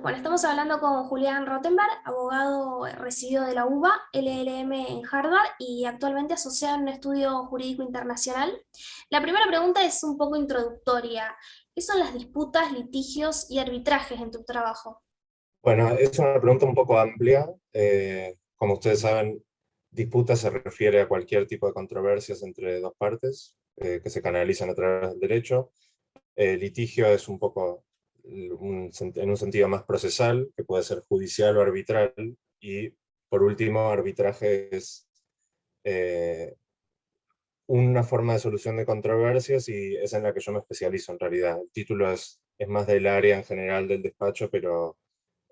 Bueno, estamos hablando con Julián Rottenberg, abogado recibido de la UBA, LLM en Harvard y actualmente asociado en un estudio jurídico internacional. La primera pregunta es un poco introductoria. ¿Qué son las disputas, litigios y arbitrajes en tu trabajo? Bueno, es una pregunta un poco amplia. Como ustedes saben, disputa se refiere a cualquier tipo de controversias entre dos partes que se canalizan a través del derecho. Litigio es un poco en un sentido más procesal, que puede ser judicial o arbitral. Y por último, arbitraje es eh, una forma de solución de controversias y es en la que yo me especializo en realidad. El título es más del área en general del despacho, pero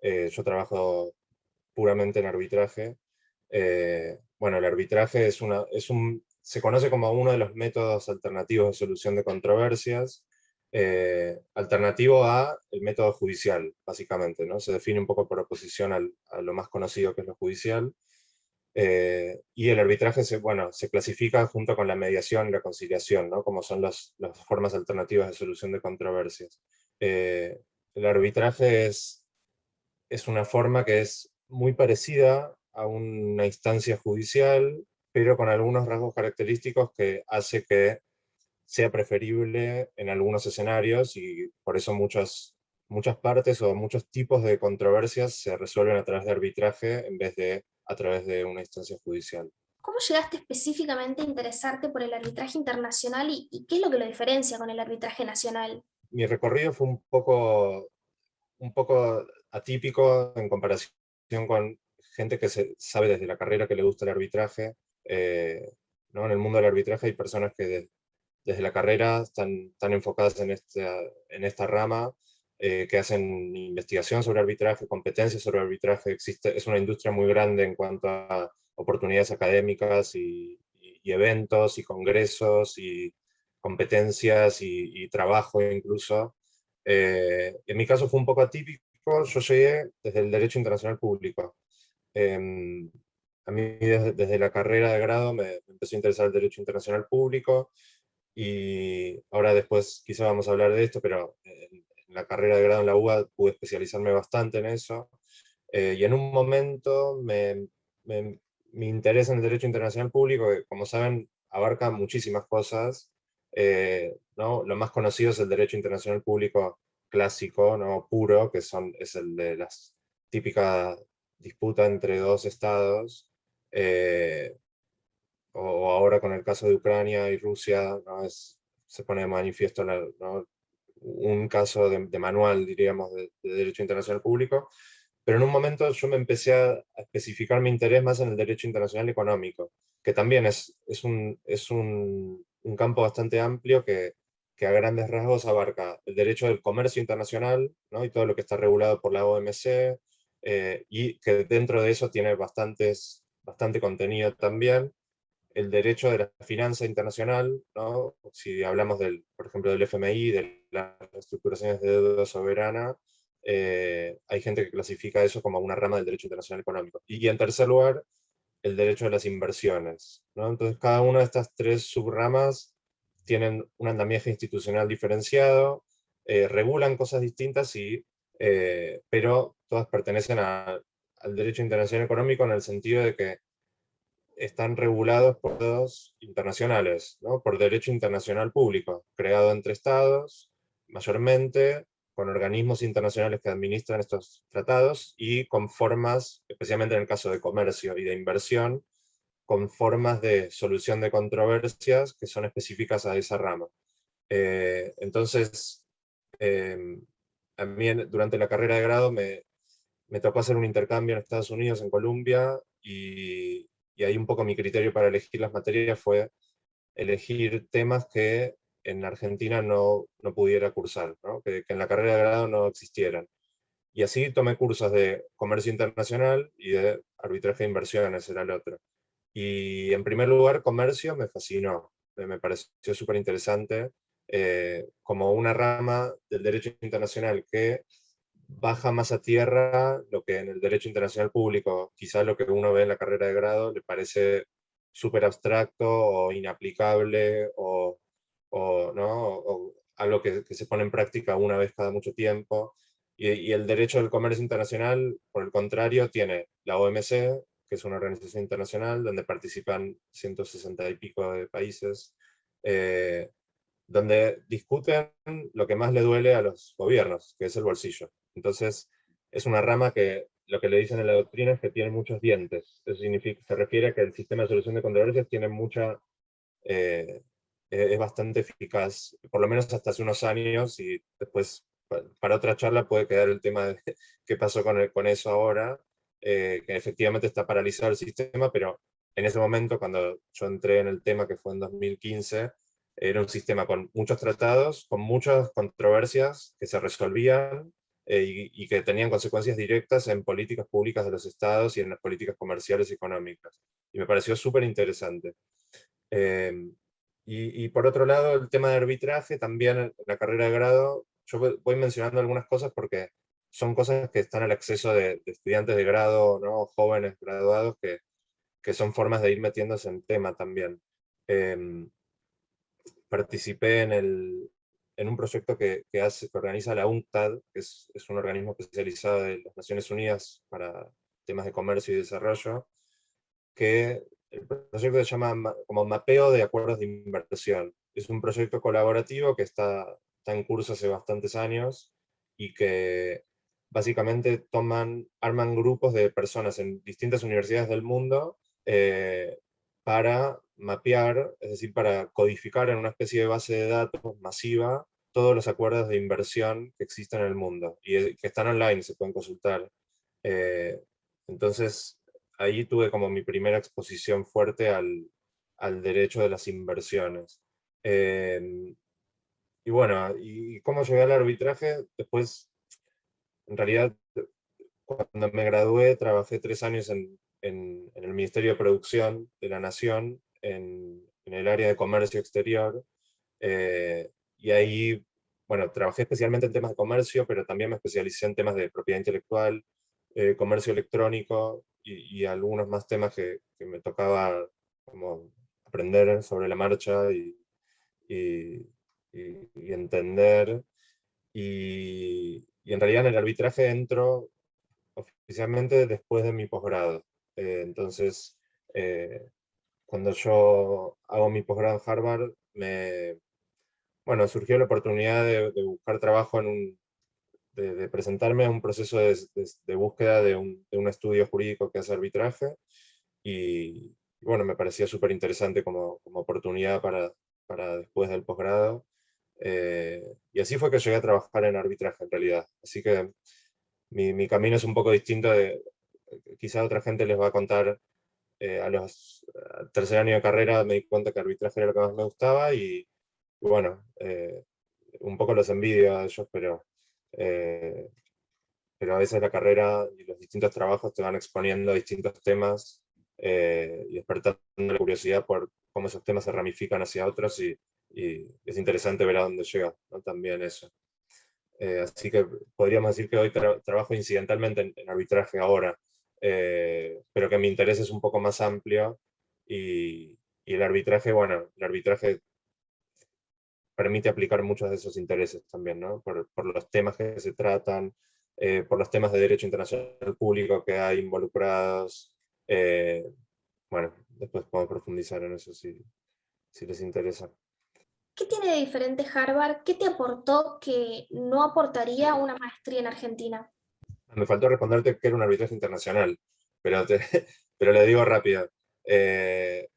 yo trabajo puramente en arbitraje. Bueno, el arbitraje se conoce como uno de los métodos alternativos de solución de controversias, alternativo a el método judicial, básicamente, ¿no? Se define un poco por oposición a lo más conocido que es lo judicial. Y el arbitraje bueno, se clasifica junto con la mediación y la conciliación, ¿no? Como son las formas alternativas de solución de controversias. Eh, el arbitraje es una forma que es muy parecida a una instancia judicial, pero con algunos rasgos característicos que hace que sea preferible en algunos escenarios y por eso muchas partes o muchos tipos de controversias se resuelven a través de arbitraje en vez de a través de una instancia judicial. ¿Cómo llegaste específicamente a interesarte por el arbitraje internacional y qué es lo que lo diferencia con el arbitraje nacional? Mi recorrido fue un poco atípico en comparación con gente que sabe desde la carrera que le gusta el arbitraje. eh, ¿No? En el mundo del arbitraje hay personas que desde la carrera están enfocadas en esta rama, que hacen investigación sobre arbitraje, competencias sobre arbitraje. Es una industria muy grande en cuanto a oportunidades académicas y eventos y congresos y competencias y trabajo incluso. En mi caso fue un poco atípico, yo llegué desde el derecho internacional público. A mí desde la carrera de grado me empezó a interesar el derecho internacional público y ahora después quizá vamos a hablar de esto, pero en la carrera de grado en la UBA pude especializarme bastante en eso. Y en un momento me, mi interés en el derecho internacional público, que como saben abarca muchísimas cosas, ¿no? Lo más conocido es el derecho internacional público clásico, ¿no? Puro, es el de las típicas disputas entre dos estados. eh, o ahora con el caso de Ucrania y Rusia, ¿no? Se pone de manifiesto ¿no? Un caso de manual, diríamos, de derecho internacional público, pero en un momento yo me empecé a especificar mi interés más en el derecho internacional económico, que también un campo bastante amplio que a grandes rasgos abarca el derecho del comercio internacional, ¿no? Y todo lo que está regulado por la OMC, y que dentro de eso tiene bastante contenido también el derecho de la finanza internacional, ¿no? Si hablamos por ejemplo, del FMI, de las estructuraciones de deuda soberana, hay gente que clasifica eso como una rama del derecho internacional económico. Y en tercer lugar, el derecho de las inversiones, ¿no? Entonces, cada una de estas tres subramas tienen un andamiaje institucional diferenciado, regulan cosas distintas, pero todas pertenecen al derecho internacional económico en el sentido de que están regulados por tratados internacionales, ¿no? Por derecho internacional público, creado entre estados, mayormente, con organismos internacionales que administran estos tratados y con formas, especialmente en el caso de comercio y de inversión, con formas de solución de controversias que son específicas a esa rama. Entonces, eh, a mí durante la carrera de grado me tocó hacer un intercambio en Estados Unidos, en Columbia, y ahí un poco mi criterio para elegir las materias fue elegir temas que en Argentina no pudiera cursar, ¿no? Que en la carrera de grado no existieran. Y así tomé cursos de comercio internacional y de arbitraje de inversiones, era el otro. Y en primer lugar, comercio me fascinó, me pareció súper interesante, como una rama del derecho internacional que baja más a tierra lo que en el derecho internacional público, quizás lo que uno ve en la carrera de grado le parece súper abstracto o inaplicable ¿no? O algo que se pone en práctica una vez cada mucho tiempo. Y el derecho del comercio internacional, por el contrario, tiene la OMC, que es una organización internacional donde participan 160 y pico de países, eh, donde discuten lo que más le duele a los gobiernos, que es el bolsillo. Entonces, es una rama que lo que le dicen en la doctrina es que tiene muchos dientes. Eso significa, se refiere a que el sistema de solución de controversias tiene mucha, eh, es bastante eficaz, por lo menos hasta hace unos años, y después para otra charla puede quedar el tema de qué pasó con eso ahora, que efectivamente está paralizado el sistema, pero en ese momento, cuando yo entré en el tema, que fue en 2015, era un sistema con muchos tratados, con muchas controversias que se resolvían, y que tenían consecuencias directas en políticas públicas de los estados y en las políticas comerciales y económicas. Y me pareció súper interesante. Eh, y por otro lado, el tema de arbitraje, también en la carrera de grado, yo voy mencionando algunas cosas porque son cosas que están al acceso de estudiantes de grado, ¿no? Jóvenes graduados, que son formas de ir metiéndose en tema también. Eh, Participé en un proyecto que organiza la UNCTAD, que es un organismo especializado de las Naciones Unidas para temas de comercio y desarrollo, que el proyecto se llama como Mapeo de Acuerdos de Inversión. Es un proyecto colaborativo que está en curso hace bastantes años y que básicamente arman grupos de personas en distintas universidades del mundo, para mapear, es decir, para codificar en una especie de base de datos masiva todos los acuerdos de inversión que existen en el mundo y que están online, se pueden consultar. Eh, entonces, ahí tuve como mi primera exposición fuerte al derecho de las inversiones. Eh, y bueno, ¿y cómo llegué al arbitraje? Después, en realidad, cuando me gradué, trabajé 3 años en el Ministerio de Producción de la Nación, en el área de comercio exterior, y ahí, bueno, trabajé especialmente en temas de comercio, pero también me especialicé en temas de propiedad intelectual, comercio electrónico y algunos más temas que me tocaba como aprender sobre la marcha y, y entender. Y en realidad en el arbitraje entro oficialmente después de mi posgrado. Entonces, eh, cuando yo hago mi posgrado en Harvard, bueno, surgió la oportunidad de buscar trabajo de presentarme a un proceso de búsqueda de un estudio jurídico que hace arbitraje, y bueno, me parecía súper interesante como oportunidad para después del posgrado. Y así fue que llegué a trabajar en arbitraje en realidad. Así que mi camino es un poco distinto quizá a otra gente les va a contar, al tercer año de carrera me di cuenta que arbitraje era lo que más me gustaba, y bueno, un poco los envidio a ellos, eh, pero a veces la carrera y los distintos trabajos te van exponiendo a distintos temas, y despertando la curiosidad por cómo esos temas se ramifican hacia otros, y es interesante ver a dónde llega, ¿no? También eso. Así que podríamos decir que hoy trabajo incidentalmente en arbitraje ahora, pero que mi interés es un poco más amplio, y el arbitraje, bueno, el arbitraje permite aplicar muchos de esos intereses también, ¿no? Por los temas que se tratan, por los temas de derecho internacional público que hay involucrados. eh, bueno, después podemos profundizar en eso si les interesa. ¿Qué tiene de diferente Harvard? ¿Qué te aportó que no aportaría una maestría en Argentina? Me faltó responderte que era un arbitraje internacional, pero, pero le digo rápido. Eh,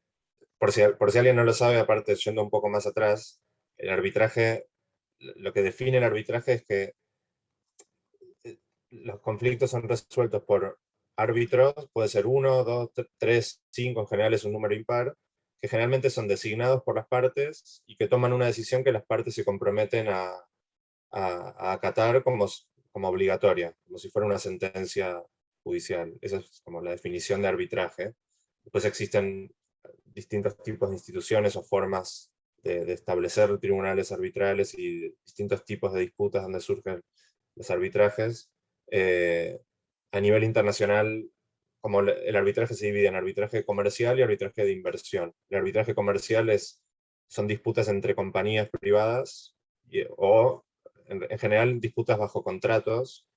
por si alguien no lo sabe, aparte yendo un poco más atrás, el arbitraje, lo que define el arbitraje es que los conflictos son resueltos por árbitros, puede ser uno, dos, tres, cinco, en general es un número impar, que generalmente son designados por las partes y que toman una decisión que las partes se comprometen a acatar como obligatoria, como si fuera una sentencia judicial. Esa es como la definición de arbitraje. Después existen distintos tipos de instituciones o formas de establecer tribunales arbitrales y distintos tipos de disputas donde surgen los arbitrajes. Eh, a nivel internacional, como el arbitraje se divide en arbitraje comercial y arbitraje de inversión. El arbitraje comercial son disputas entre compañías privadas, o en general disputas bajo contratos,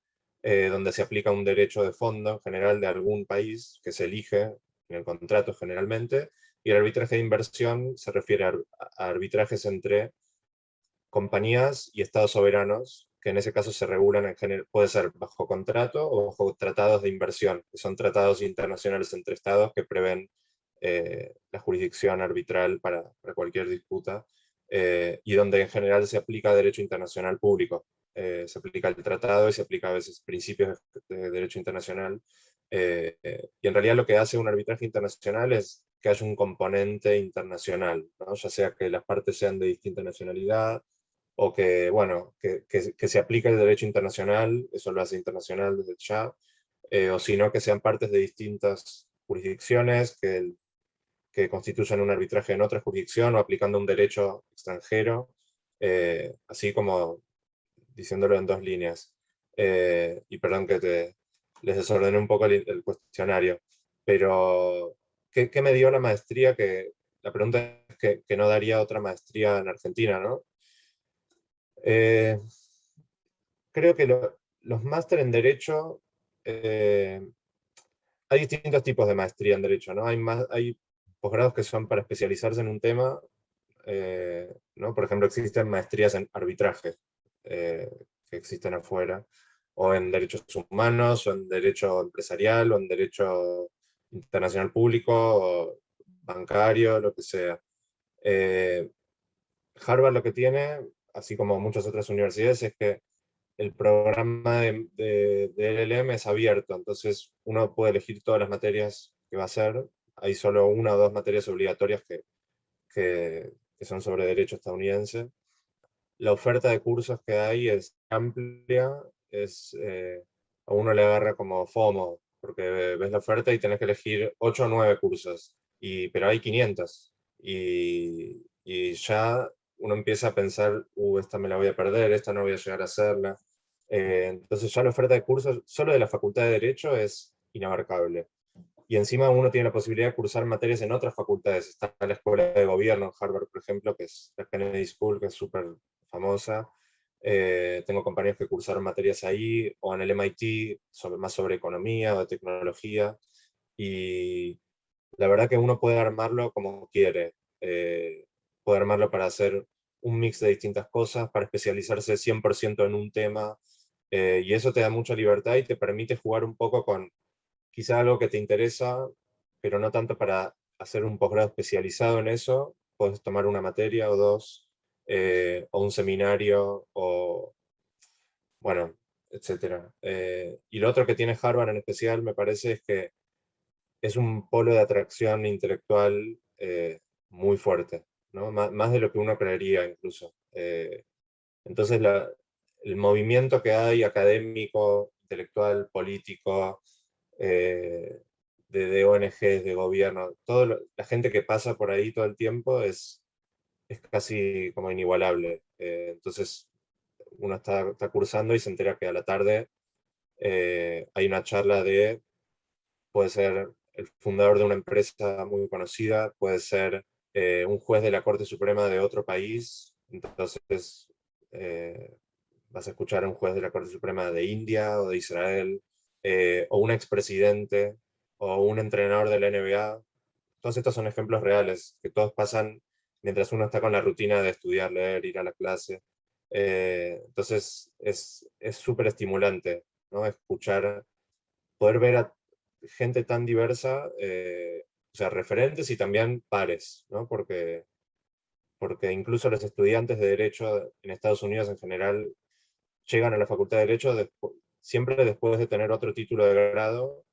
donde se aplica un derecho de fondo en general de algún país que se elige en el contrato generalmente, y el arbitraje de inversión se refiere a arbitrajes entre compañías y estados soberanos, que en ese caso se regulan en general, puede ser bajo contrato o bajo tratados de inversión, que son tratados internacionales entre estados que prevén la jurisdicción arbitral para cualquier disputa, y donde en general se aplica derecho internacional público. Se aplica el tratado y se aplica a veces principios de derecho internacional. Y en realidad lo que hace un arbitraje internacional es que haya un componente internacional, ¿no? Ya sea que las partes sean de distinta nacionalidad, o que, bueno, que se aplique el derecho internacional, eso lo hace internacional desde ya, o sino que sean partes de distintas jurisdicciones que constituyan un arbitraje en otra jurisdicción o aplicando un derecho extranjero, así como diciéndolo en dos líneas. Y perdón que les desordené un poco el cuestionario, pero ¿qué me dio la maestría? La pregunta es que no daría otra maestría en Argentina, ¿no? Eh, Creo que los máster en Derecho, eh, hay distintos tipos de maestría en Derecho, ¿no? Hay posgrados que son para especializarse en un tema, ¿no? Por ejemplo, existen maestrías en arbitraje, eh, que existen afuera, o en derechos humanos, o en derecho empresarial, o en derecho internacional público, o bancario, lo que sea. Eh, Harvard lo que tiene, así como muchas otras universidades, es que el programa de LLM es abierto, entonces uno puede elegir todas las materias que va a hacer. Hay solo una o dos materias obligatorias que son sobre derecho estadounidense. La oferta de cursos que hay es amplia, a uno le agarra como FOMO, porque ves la oferta y tenés que elegir 8 o 9 cursos, pero hay 500. Y ya uno empieza a pensar, esta me la voy a perder, esta no voy a llegar a hacerla. Entonces ya la oferta de cursos, solo de la Facultad de Derecho, es inabarcable. Y encima uno tiene la posibilidad de cursar materias en otras facultades. Está la Escuela de Gobierno en Harvard, por ejemplo, que es la Kennedy School, que es súper famosa. Tengo compañeros que cursaron materias ahí, o en el MIT, más sobre economía o de tecnología. Y la verdad que uno puede armarlo como quiere. Puede armarlo para hacer un mix de distintas cosas, para especializarse 100% en un tema. Y eso te da mucha libertad y te permite jugar un poco con quizá algo que te interesa, pero no tanto para hacer un posgrado especializado en eso. Puedes tomar una materia o dos, o un seminario, o bueno, etcétera. Y lo otro que tiene Harvard en especial, me parece, es que es un polo de atracción intelectual muy fuerte, ¿no? Más de lo que uno creería incluso. Entonces el movimiento que hay académico, intelectual, político, eh, de ONGs, de gobierno, la gente que pasa por ahí todo el tiempo es casi como inigualable. Entonces uno está cursando y se entera que a la tarde hay una charla puede ser el fundador de una empresa muy conocida, puede ser un juez de la Corte Suprema de otro país. Entonces eh, vas a escuchar a un juez de la Corte Suprema de India o de Israel, o un expresidente, o un entrenador de la NBA. Todos estos son ejemplos reales, que todos pasan mientras uno está con la rutina de estudiar, leer, ir a la clase. Entonces es súper estimulante, ¿no? Escuchar, poder ver a gente tan diversa, o sea, referentes y también pares, ¿no? Porque incluso los estudiantes de Derecho en Estados Unidos en general llegan a la Facultad de Derecho siempre después de tener otro título de grado,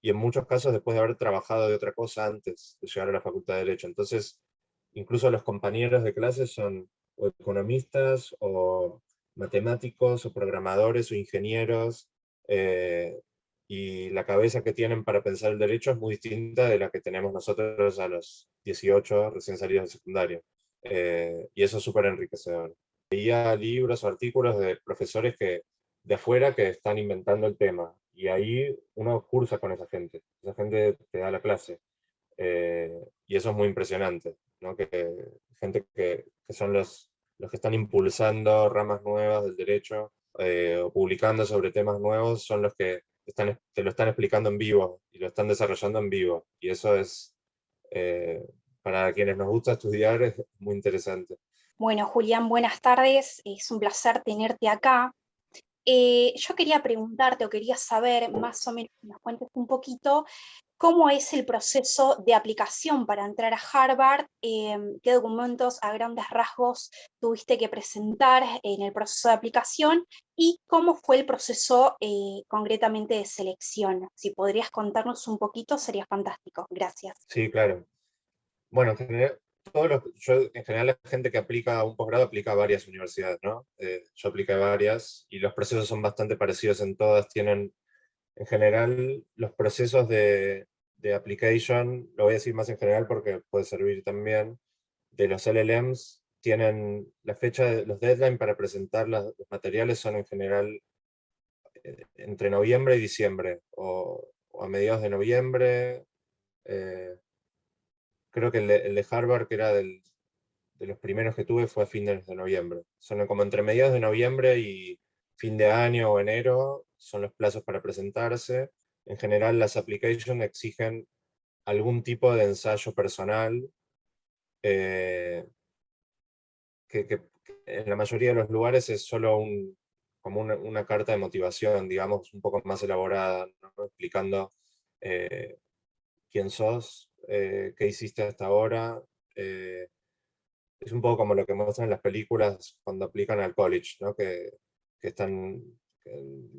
y en muchos casos después de haber trabajado de otra cosa antes de llegar a la Facultad de Derecho. Entonces, incluso los compañeros de clase son o economistas, o matemáticos, o programadores, o ingenieros, eh, y la cabeza que tienen para pensar el derecho es muy distinta de la que tenemos nosotros a los 18 recién salidos de secundario. Y eso es súper enriquecedor. Leía libros o artículos de profesores de afuera que están inventando el tema, y ahí uno cursa con esa gente te da la clase. Y eso es muy impresionante, ¿no? Gente que son los que están impulsando ramas nuevas del derecho, o publicando sobre temas nuevos son los que te lo están explicando en vivo y lo están desarrollando en vivo. Y eso es, eh, para quienes nos gusta estudiar, es muy interesante. Bueno, Julián, buenas tardes. Es un placer tenerte acá. Yo quería preguntarte o quería saber más o menos que nos cuentes un poquito cómo es el proceso de aplicación para entrar a Harvard, qué documentos a grandes rasgos tuviste que presentar en el proceso de aplicación y cómo fue el proceso concretamente de selección. Si podrías contarnos un poquito, sería fantástico. Gracias. Sí, claro. Bueno, en general, en general la gente que aplica a un posgrado aplica a varias universidades, ¿no? Yo apliqué a varias y los procesos son bastante parecidos en todas. Tienen, en general, los procesos de application, lo voy a decir más en general porque puede servir también, de los LLMs, tienen la fecha, los deadline para presentar los materiales son en general entre noviembre y diciembre, o a mediados de noviembre. eh, Creo que el de Harvard, que era de los primeros que tuve, fue a fines de noviembre. Son como entre mediados de noviembre y fin de año o enero, son los plazos para presentarse. En general, las applications exigen algún tipo de ensayo personal, eh, que en la mayoría de los lugares es solo como una carta de motivación, digamos, un poco más elaborada, ¿no? Explicando eh, quién sos, qué hiciste hasta ahora. Es un poco como lo que muestran en las películas cuando aplican al college, ¿no? Que están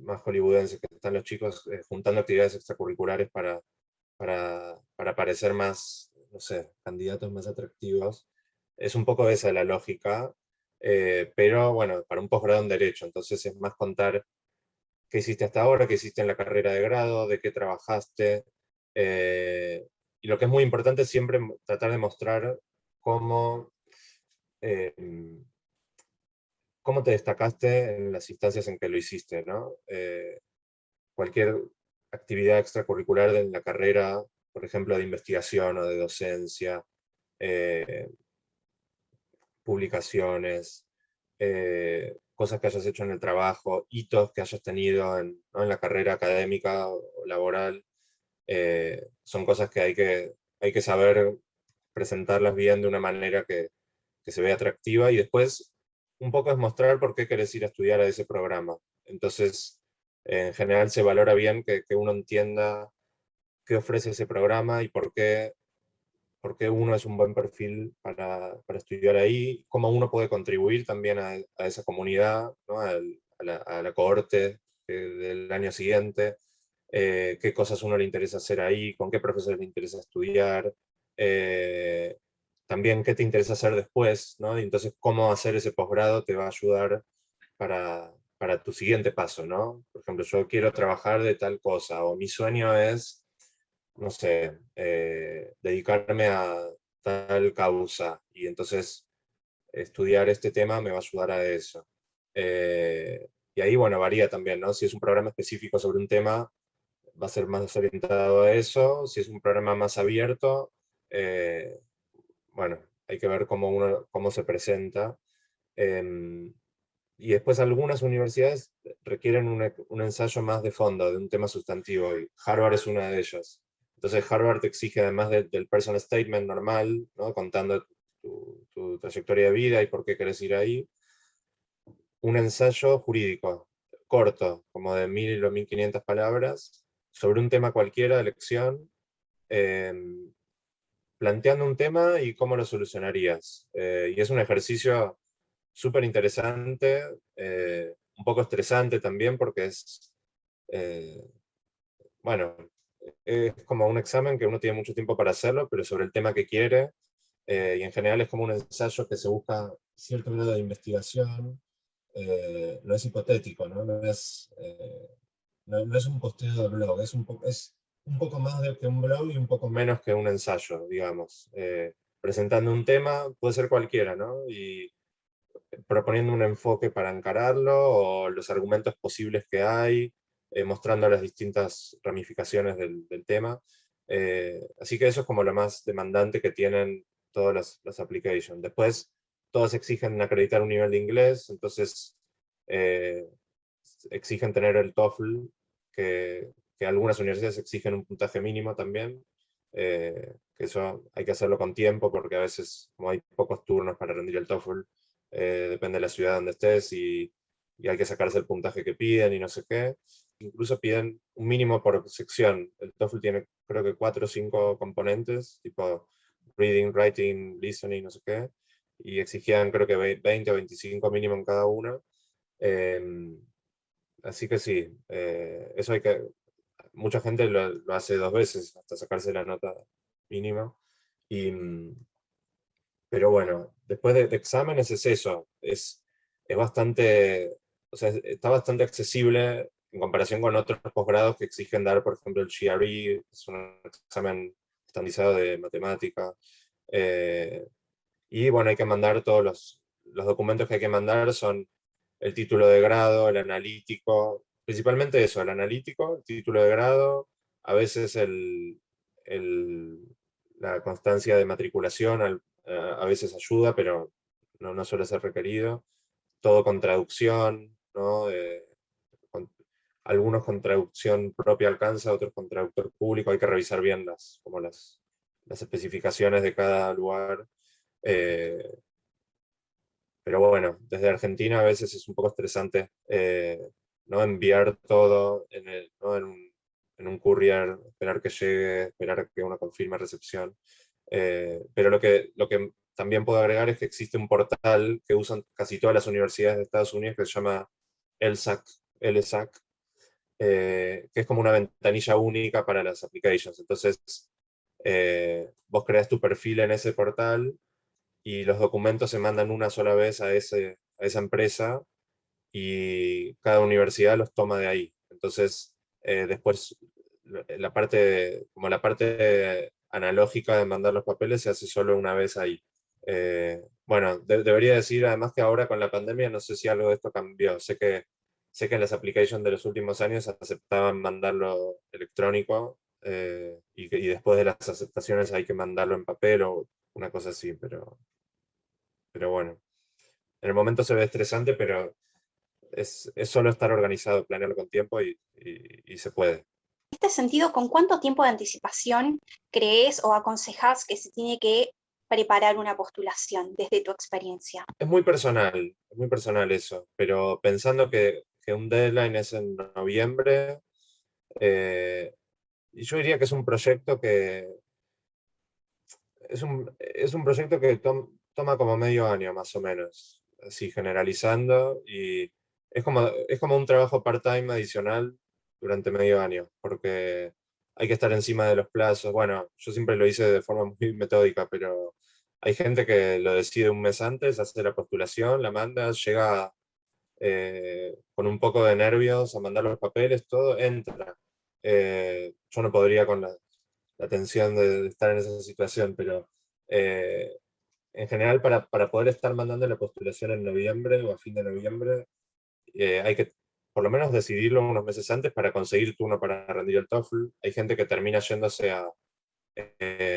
más hollywoodenses, que están los chicos juntando actividades extracurriculares para parecer más, no sé, candidatos más atractivos. Es un poco esa la lógica, pero bueno, para un posgrado en Derecho, entonces es más contar qué hiciste hasta ahora, qué hiciste en la carrera de grado, de qué trabajaste, y lo que es muy importante es siempre tratar de mostrar cómo eh, cómo te destacaste en las instancias en que lo hiciste, ¿no? Cualquier actividad extracurricular en la carrera, por ejemplo, de investigación o de docencia, eh, publicaciones, cosas que hayas hecho en el trabajo, hitos que hayas tenido ¿no? en la carrera académica o laboral, son cosas que hay que saber presentarlas bien de una manera que se vea atractiva y después un poco es mostrar por qué querés ir a estudiar a ese programa. Entonces, en general se valora bien que uno entienda qué ofrece ese programa y por qué uno es un buen perfil para estudiar ahí, cómo uno puede contribuir también a esa comunidad, ¿no? A la cohorte del año siguiente, qué cosas a uno le interesa hacer ahí, con qué profesores le interesa estudiar, eh, también qué te interesa hacer después, ¿no? Y entonces cómo hacer ese posgrado te va a ayudar para tu siguiente paso, ¿no? Por ejemplo, yo quiero trabajar de tal cosa, o mi sueño es, no sé, dedicarme a tal causa, y entonces estudiar este tema me va a ayudar a eso. Y ahí, bueno, varía también, ¿no? Si es un programa específico sobre un tema, va a ser más orientado a eso. Si es un programa más abierto, eh, bueno, hay que ver cómo se presenta. Em, y después algunas universidades requieren un ensayo más de fondo, de un tema sustantivo, y Harvard es una de ellas. Entonces Harvard te exige, además del personal statement normal, ¿no? Contando tu trayectoria de vida y por qué querés ir ahí, un ensayo jurídico, corto, como de 1000 o 1500 palabras, sobre un tema cualquiera de elección, em, planteando un tema y cómo lo solucionarías. Y es un ejercicio súper interesante, un poco estresante también porque eh, bueno, es como un examen que uno tiene mucho tiempo para hacerlo, pero sobre el tema que quiere, y en general es como un ensayo que se busca cierto grado de investigación, no es hipotético, ¿no? No es un posteo de blog, es un poco más que un blog y un poco menos que un ensayo, digamos. Presentando un tema, puede ser cualquiera, ¿no? Y proponiendo un enfoque para encararlo, o los argumentos posibles que hay, mostrando las distintas ramificaciones del tema. Así que eso es como lo más demandante que tienen todas las applications. Después, todas exigen acreditar un nivel de inglés, entonces exigen tener el TOEFL, que algunas universidades exigen un puntaje mínimo también, que eso hay que hacerlo con tiempo, porque a veces, como hay pocos turnos para rendir el TOEFL, depende de la ciudad donde estés, y hay que sacarse el puntaje que piden y no sé qué. Incluso piden un mínimo por sección. El TOEFL tiene creo que 4 o 5 componentes, tipo reading, writing, listening, no sé qué, y exigían creo que 20 o 25 mínimo en cada una. Así que sí, eso hay que, mucha gente lo hace 2 veces hasta sacarse la nota mínima. Y, pero bueno, después de exámenes es eso, es bastante, o sea, está bastante accesible en comparación con otros posgrados que exigen dar, por ejemplo, el GRE, es un examen estandarizado de matemática. eh, y bueno, hay que mandar todos los documentos que hay que mandar son el título de grado, el analítico, principalmente eso, el analítico, el título de grado, a veces el- la constancia de matriculación, a veces ayuda, pero no suele ser requerido. Todo con traducción, ¿no? Con- algunos con traducción propia alcanza, otros con traductor público, hay que revisar bien como las especificaciones de cada lugar. eh, pero bueno, desde Argentina a veces es un poco estresante, ¿no? Enviar todo ¿no? en un courier, esperar que llegue, esperar que uno confirme recepción. Pero lo que también puedo agregar es que existe un portal que usan casi todas las universidades de Estados Unidos que se llama LSAC, que es como una ventanilla única para las applications. Entonces, vos creas tu perfil en ese portal y los documentos se mandan una sola vez a esa empresa, y cada universidad los toma de ahí. Entonces, después, como la parte analógica de mandar los papeles se hace solo una vez ahí. Bueno, debería decir además que ahora con la pandemia no sé si algo de esto cambió. Sé que en las applications de los últimos años aceptaban mandarlo electrónico, y después de las aceptaciones hay que mandarlo en papel o una cosa así, pero bueno, en el momento se ve estresante, pero es solo estar organizado, planearlo con tiempo y se puede. En este sentido, ¿con cuánto tiempo de anticipación crees o aconsejas que se tiene que preparar una postulación desde tu experiencia? Es muy personal eso, pero pensando que un deadline es en noviembre, y yo diría que es un proyecto que toma como medio año más o menos, así generalizando, y es como un trabajo part-time adicional durante medio año, porque hay que estar encima de los plazos. Bueno, yo siempre lo hice de forma muy metódica, pero hay gente que lo decide un mes antes, hace la postulación, la manda, llega con un poco de nervios a mandar los papeles, todo, entra. Yo no podría con la tensión de estar en esa situación, pero eh, en general para poder estar mandando la postulación en noviembre o a fin de noviembre, hay que por lo menos decidirlo unos meses antes para conseguir turno para rendir el TOEFL. Hay gente que termina yéndose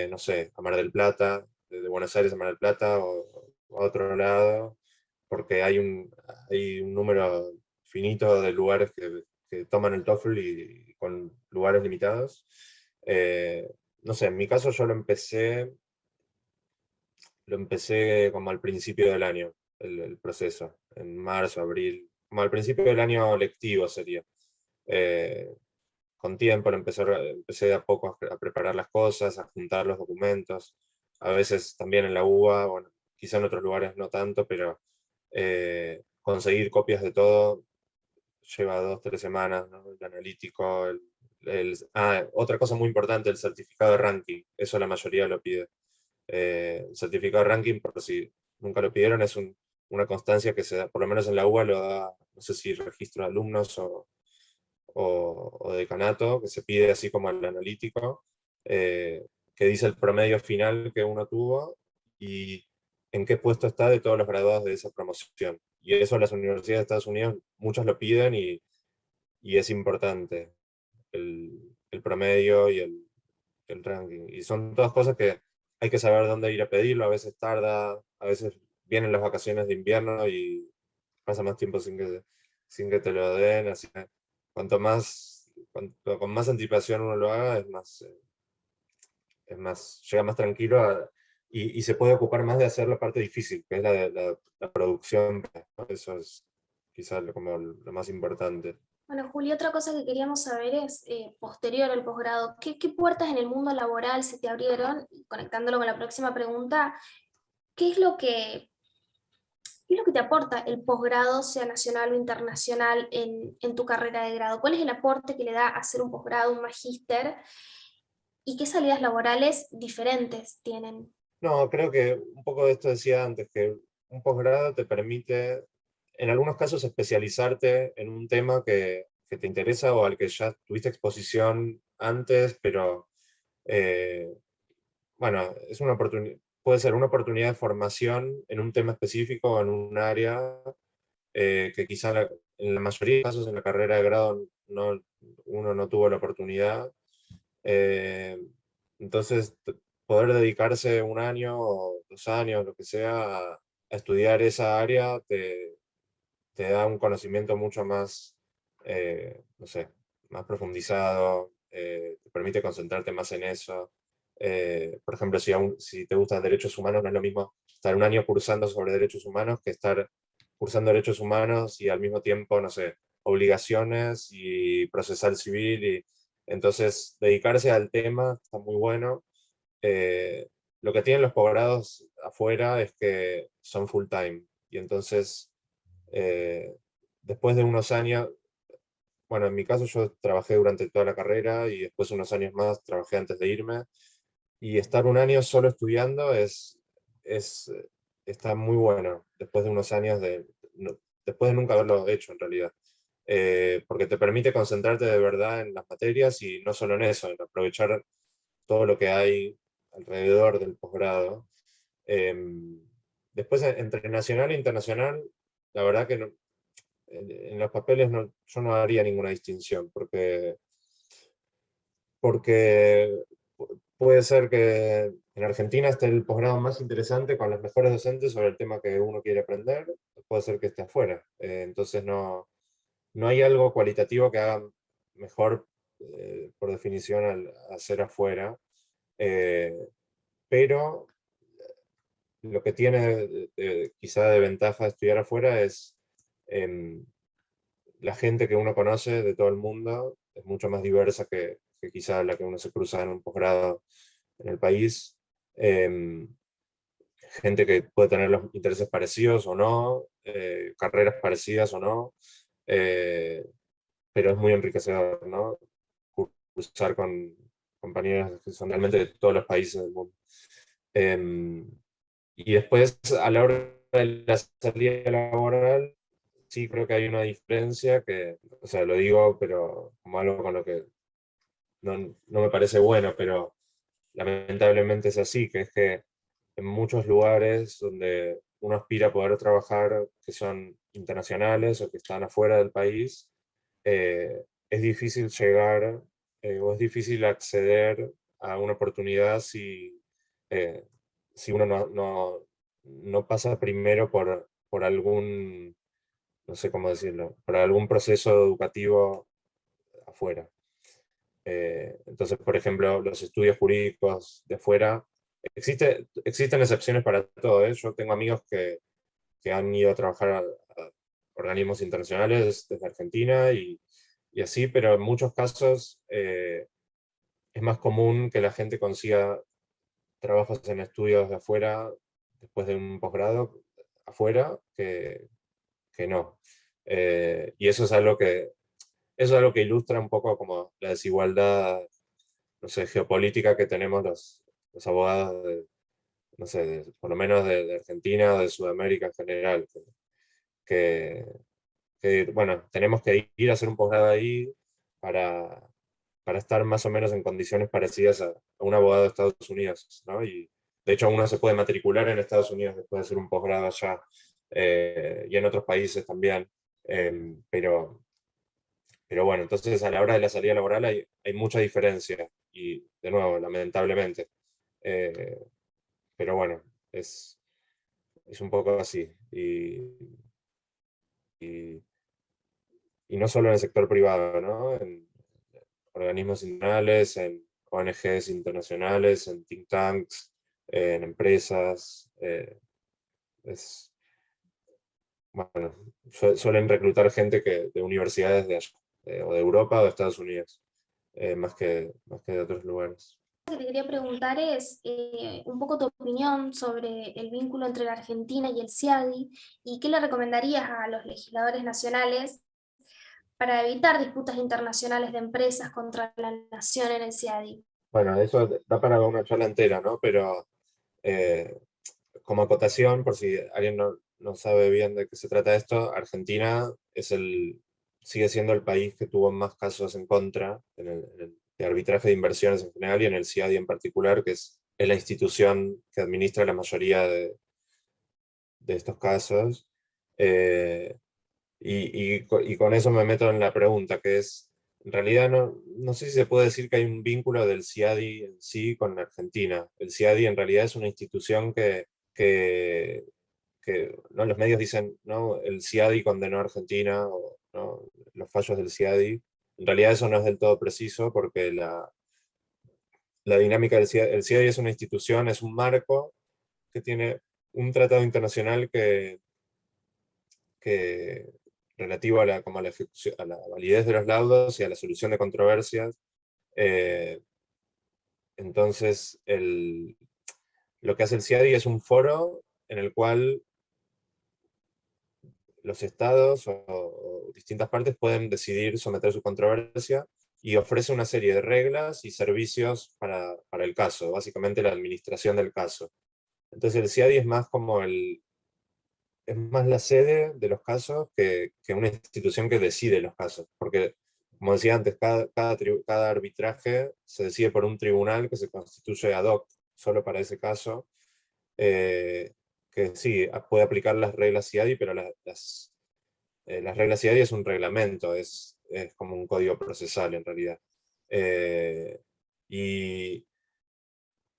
no sé, a Mar del Plata, de Buenos Aires a Mar del Plata o a otro lado, porque hay un número finito de lugares que toman el TOEFL y con lugares limitados. No sé, en mi caso yo lo empecé como al principio del año, el proceso, en marzo, abril, como al principio del año lectivo sería. Eh, con tiempo empecé de a poco a preparar las cosas, a juntar los documentos, a veces también en la UBA, bueno, quizá en otros lugares no tanto, pero conseguir copias de todo lleva 2 o 3 semanas, ¿no? El analítico, otra cosa muy importante, el certificado de ranking, eso la mayoría lo pide. El certificado de ranking, por si nunca lo pidieron, es una constancia que se da, por lo menos en la UBA lo da, no sé si registro de alumnos o decanato, que se pide así como el analítico, que dice el promedio final que uno tuvo y en qué puesto está de todos los graduados de esa promoción. Y eso las universidades de Estados Unidos, muchos lo piden, y es importante el promedio y el ranking. Y son todas cosas que hay que saber dónde ir a pedirlo, a veces tarda, a veces vienen las vacaciones de invierno y pasa más tiempo sin que sin que te lo den, así que con más anticipación uno lo haga, llega más tranquilo y se puede ocupar más de hacer la parte difícil, que es la producción, ¿no? Eso es quizás como lo más importante. Bueno, Juli, otra cosa que queríamos saber es, posterior al posgrado, ¿qué puertas en el mundo laboral se te abrieron? Y conectándolo con la próxima pregunta, ¿qué es lo que, qué es lo que te aporta el posgrado, sea nacional o internacional, en tu carrera de grado? ¿Cuál es el aporte que le da hacer un posgrado, un magíster? ¿Y qué salidas laborales diferentes tienen? No, creo que un poco de esto decía antes, que un posgrado te permite, en algunos casos, especializarte en un tema que te interesa o al que ya tuviste exposición antes, pero eh, bueno, es una oportunidad, puede ser una oportunidad de formación en un tema específico o en un área que quizá en la mayoría de casos en la carrera de grado uno no tuvo la oportunidad. Eh, entonces, poder dedicarse un año o 2 años, lo que sea, a estudiar esa área te da un conocimiento mucho más, no sé, más profundizado, te permite concentrarte más en eso. Por ejemplo, si te gustan derechos humanos, no es lo mismo estar un año cursando sobre derechos humanos que estar cursando derechos humanos y al mismo tiempo, no sé, obligaciones y procesal civil. Entonces, dedicarse al tema está muy bueno. Eh, lo que tienen los posgrados afuera es que son full time y entonces eh, después de unos años, bueno, en mi caso yo trabajé durante toda la carrera y después unos años más trabajé antes de irme, y estar un año solo estudiando es, está muy bueno, después de unos años después de nunca haberlo hecho en realidad. Porque te permite concentrarte de verdad en las materias y no solo en eso, en aprovechar todo lo que hay alrededor del posgrado. Después, entre nacional e internacional, la verdad que en los papeles yo no haría ninguna distinción, porque puede ser que en Argentina esté el posgrado más interesante con los mejores docentes sobre el tema que uno quiere aprender, puede ser que esté afuera. Entonces no hay algo cualitativo que haga mejor, por definición, al hacer afuera. Eh, pero lo que tiene quizá de ventaja estudiar afuera es em, la gente que uno conoce de todo el mundo es mucho más diversa que quizá la que uno se cruza en un posgrado en el país. Eh, Gente que puede tener los intereses parecidos o no, carreras parecidas o no, eh, pero es muy enriquecedor, ¿no? Cruzar con compañeros que son realmente de todos los países del mundo. Eh, y después, a la hora de la salida laboral, sí creo que hay una diferencia que, o sea, lo digo, pero como algo con lo que no me parece bueno, pero lamentablemente es así, que es que en muchos lugares donde uno aspira a poder trabajar, que son internacionales o que están afuera del país, es difícil llegar, o es difícil acceder a una oportunidad eh, si uno no pasa primero por algún, no sé cómo decirlo, por algún proceso educativo afuera. Entonces, por ejemplo, los estudios jurídicos de afuera, existen excepciones para todo, ¿eh? Yo tengo amigos que han ido a trabajar a organismos internacionales desde Argentina y así, pero en muchos casos es más común que la gente consiga trabajos en estudios de afuera después de un posgrado afuera que no. Y eso es algo que ilustra un poco como la desigualdad, no sé, geopolítica que tenemos los abogados no sé, por lo menos de Argentina o de Sudamérica en general, que, bueno, tenemos que ir a hacer un posgrado ahí para, para estar más o menos en condiciones parecidas a un abogado de Estados Unidos, ¿no? Y de hecho uno se puede matricular en Estados Unidos después de hacer un posgrado allá, y en otros países también, pero bueno, entonces a la hora de la salida laboral hay mucha diferencia, y de nuevo, lamentablemente. Eh, pero bueno, es un poco así. Y y no solo en el sector privado, ¿no? En organismos internacionales, en ONGs internacionales, en think tanks, en empresas. Bueno, suelen reclutar gente de universidades de allá, o de Europa o de Estados Unidos, más que de otros lugares. Lo que te quería preguntar es un poco tu opinión sobre el vínculo entre la Argentina y el CIADI y qué le recomendarías a los legisladores nacionales para evitar disputas internacionales de empresas contra la nación en el CIADI. Bueno, eso da para una charla entera, ¿no? Pero eh, como acotación, por si alguien no sabe bien de qué se trata esto, Argentina sigue siendo el país que tuvo más casos en contra de arbitraje de inversiones en general y en el CIADI en particular, que es la institución que administra la mayoría de estos casos. Eh, y con eso me meto en la pregunta, que es, en realidad no sé si se puede decir que hay un vínculo del CIADI en sí con Argentina. El CIADI en realidad es una institución que, ¿no? Los medios dicen, ¿no? El CIADI condenó a Argentina, o, ¿no? Los fallos del CIADI. En realidad eso no es del todo preciso, porque la dinámica del CIADI, el CIADI es una institución, es un marco que tiene un tratado internacional que relativo a como a la a la validez de los laudos y a la solución de controversias. Eh, entonces, lo que hace el CIADI es un foro en el cual los estados o distintas partes pueden decidir someter su controversia, y ofrece una serie de reglas y servicios para el caso, básicamente la administración del caso. Entonces el CIADI es más como es más la sede de los casos que una institución que decide los casos, porque, como decía antes, cada arbitraje se decide por un tribunal que se constituye ad hoc solo para ese caso, que sí, puede aplicar las reglas CIADI, pero las reglas CIADI es un reglamento, es como un código procesal en realidad. Eh, y,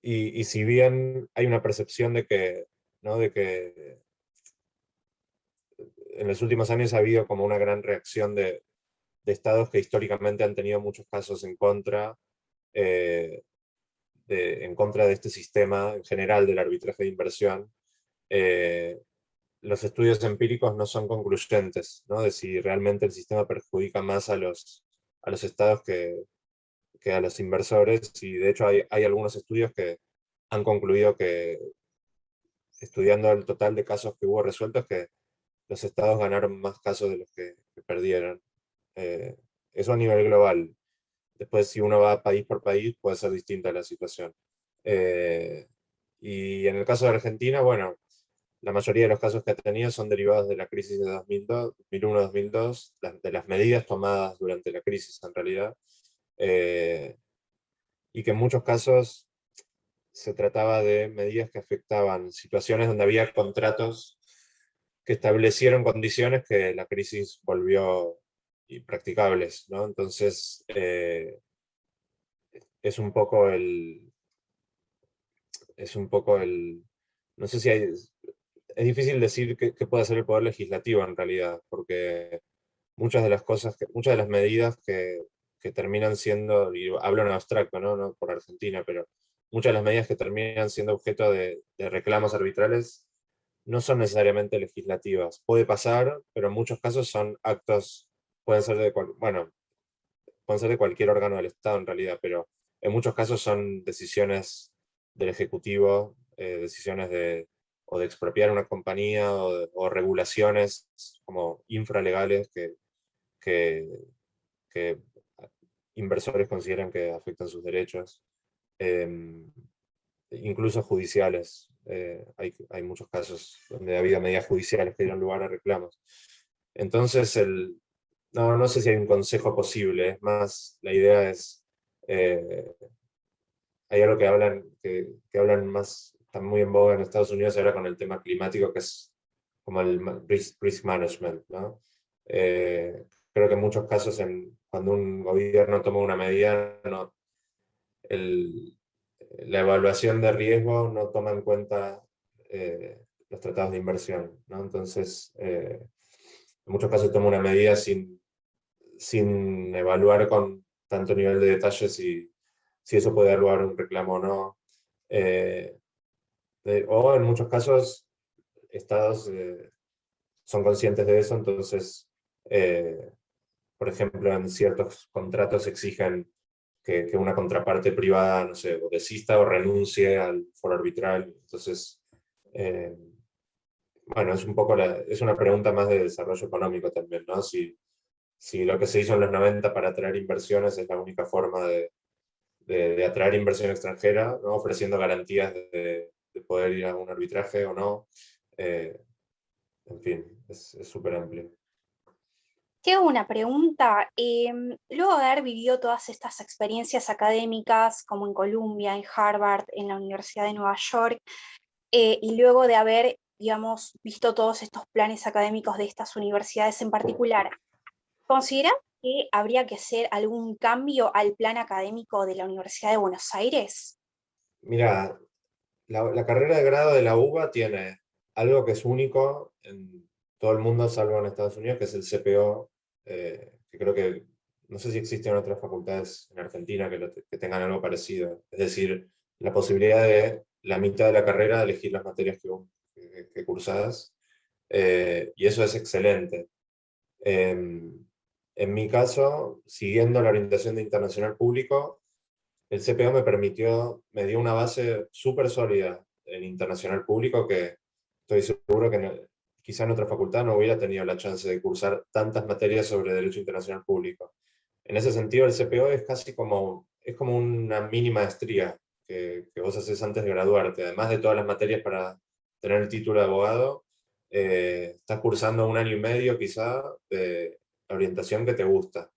y si bien hay una percepción de que, ¿no? de que en los últimos años ha habido como una gran reacción de estados que históricamente han tenido muchos casos eh, en contra de este sistema en general del arbitraje de inversión. eh, los estudios empíricos no son concluyentes, ¿no? De si realmente el sistema perjudica más a los estados que a los inversores, y de hecho hay algunos estudios que han concluido que, estudiando el total de casos que hubo resueltos, que los estados ganaron más casos de los que perdieron. Eh, Eso a nivel global. Después, si uno va país por país, puede ser distinta la situación. Eh, y en el caso de Argentina, bueno, la mayoría de los casos que ha tenido son derivados de la crisis de 2002, 2001-2002, de las medidas tomadas durante la crisis en realidad, eh, y que en muchos casos se trataba de medidas que afectaban situaciones donde había contratos que establecieron condiciones que la crisis volvió impracticables, ¿no? Entonces, es un poco no sé si es difícil decir qué puede hacer el Poder Legislativo en realidad, porque muchas de las medidas que terminan siendo, y hablo en abstracto, ¿no? No por Argentina, pero muchas de las medidas que terminan siendo objeto de reclamos arbitrales no son necesariamente legislativas. Puede pasar, pero en muchos casos son actos, pueden ser bueno, pueden ser de cualquier órgano del Estado en realidad, pero en muchos casos son decisiones del Ejecutivo, decisiones o de expropiar una compañía, o regulaciones como infralegales que, que inversores consideran que afectan sus derechos, incluso judiciales. Hay muchos casos donde ha habido medidas judiciales que dieron lugar a reclamos. Entonces, no sé si hay un consejo posible, es más, la idea es, eh, hay algo que hablan más, está muy en boga en Estados Unidos ahora con el tema climático, que es como el risk management, ¿no? Creo que en muchos casos, cuando un gobierno toma una medida, el, la evaluación de riesgo no toma en cuenta los tratados de inversión, ¿no? Entonces, en muchos casos toma una medida sin evaluar con tanto nivel de detalle si eso puede dar lugar a un reclamo o no. O en muchos casos, estados son conscientes de eso, entonces, por ejemplo, en ciertos contratos exigen que una contraparte privada, no sé, o desista o renuncie al foro arbitral. Entonces, eh, bueno, es un poco es una pregunta más de desarrollo económico también, ¿no? Si lo que se hizo en los 90 para atraer inversiones es la única forma de atraer inversión extranjera, ¿no? Ofreciendo garantías de poder ir a un arbitraje o no. En fin, es súper amplio. Te hago una pregunta. Luego de haber vivido todas estas experiencias académicas, como en Columbia, en Harvard, en la Universidad de Nueva York, y luego de haber, digamos, visto todos estos planes académicos de estas universidades en particular, ¿consideras que habría que hacer algún cambio al plan académico de la Universidad de Buenos Aires? Mira, la carrera de grado de la UBA tiene algo que es único en todo el mundo, salvo en Estados Unidos, que es el CPO, que creo que, no sé si existen otras facultades en Argentina que tengan algo parecido. Es decir, la posibilidad de la mitad de la carrera elegir las materias que cursás, y eso es excelente. En mi caso, siguiendo la orientación de internacional público, el CPO me dio una base súper sólida en internacional público que estoy seguro que quizá en otra facultad no hubiera tenido la chance de cursar tantas materias sobre derecho internacional público. En ese sentido, el CPO es como una mini maestría que vos haces antes de graduarte. Además de todas las materias para tener el título de abogado, estás cursando 1 año y medio quizá de la orientación que te gusta.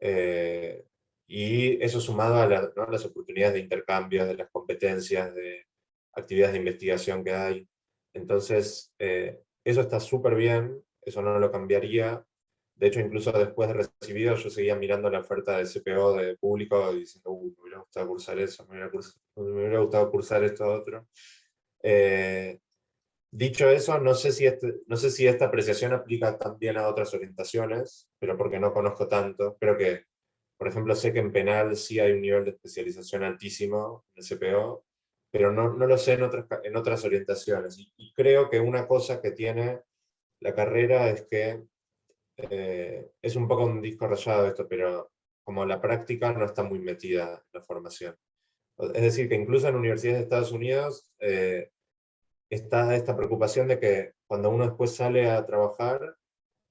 Eh, y eso sumado a ¿no? las oportunidades de intercambio, de las competencias, de actividades de investigación que hay. Entonces, eso está súper bien, eso no lo cambiaría. De hecho, incluso después de recibido, yo seguía mirando la oferta de CPO de público y diciendo, me hubiera gustado cursar eso, me hubiera gustado cursar esto otro. Eh, Dicho eso, no sé si esta apreciación aplica también a otras orientaciones, pero porque no conozco tanto. Creo que, por ejemplo, sé que en penal sí hay un nivel de especialización altísimo en el CPO, pero no lo sé en otras orientaciones. Y creo que una cosa que tiene la carrera es que es un poco un disco rayado esto, pero como la práctica no está muy metida en la formación. Es decir, que incluso en universidades de Estados Unidos está esta preocupación de que cuando uno después sale a trabajar,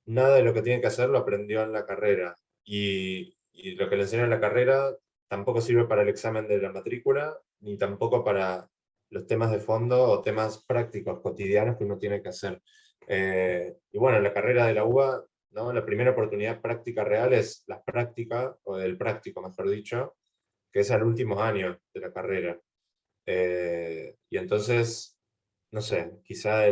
nada de lo que tiene que hacer lo aprendió en la carrera. Y lo que le enseñan en la carrera tampoco sirve para el examen de la matrícula, ni tampoco para los temas de fondo o temas prácticos, cotidianos que uno tiene que hacer. Y bueno, en la carrera de la UBA, ¿no? La primera oportunidad práctica real es la práctica, o del práctico, mejor dicho, que es al último año de la carrera. Y entonces, no sé, quizá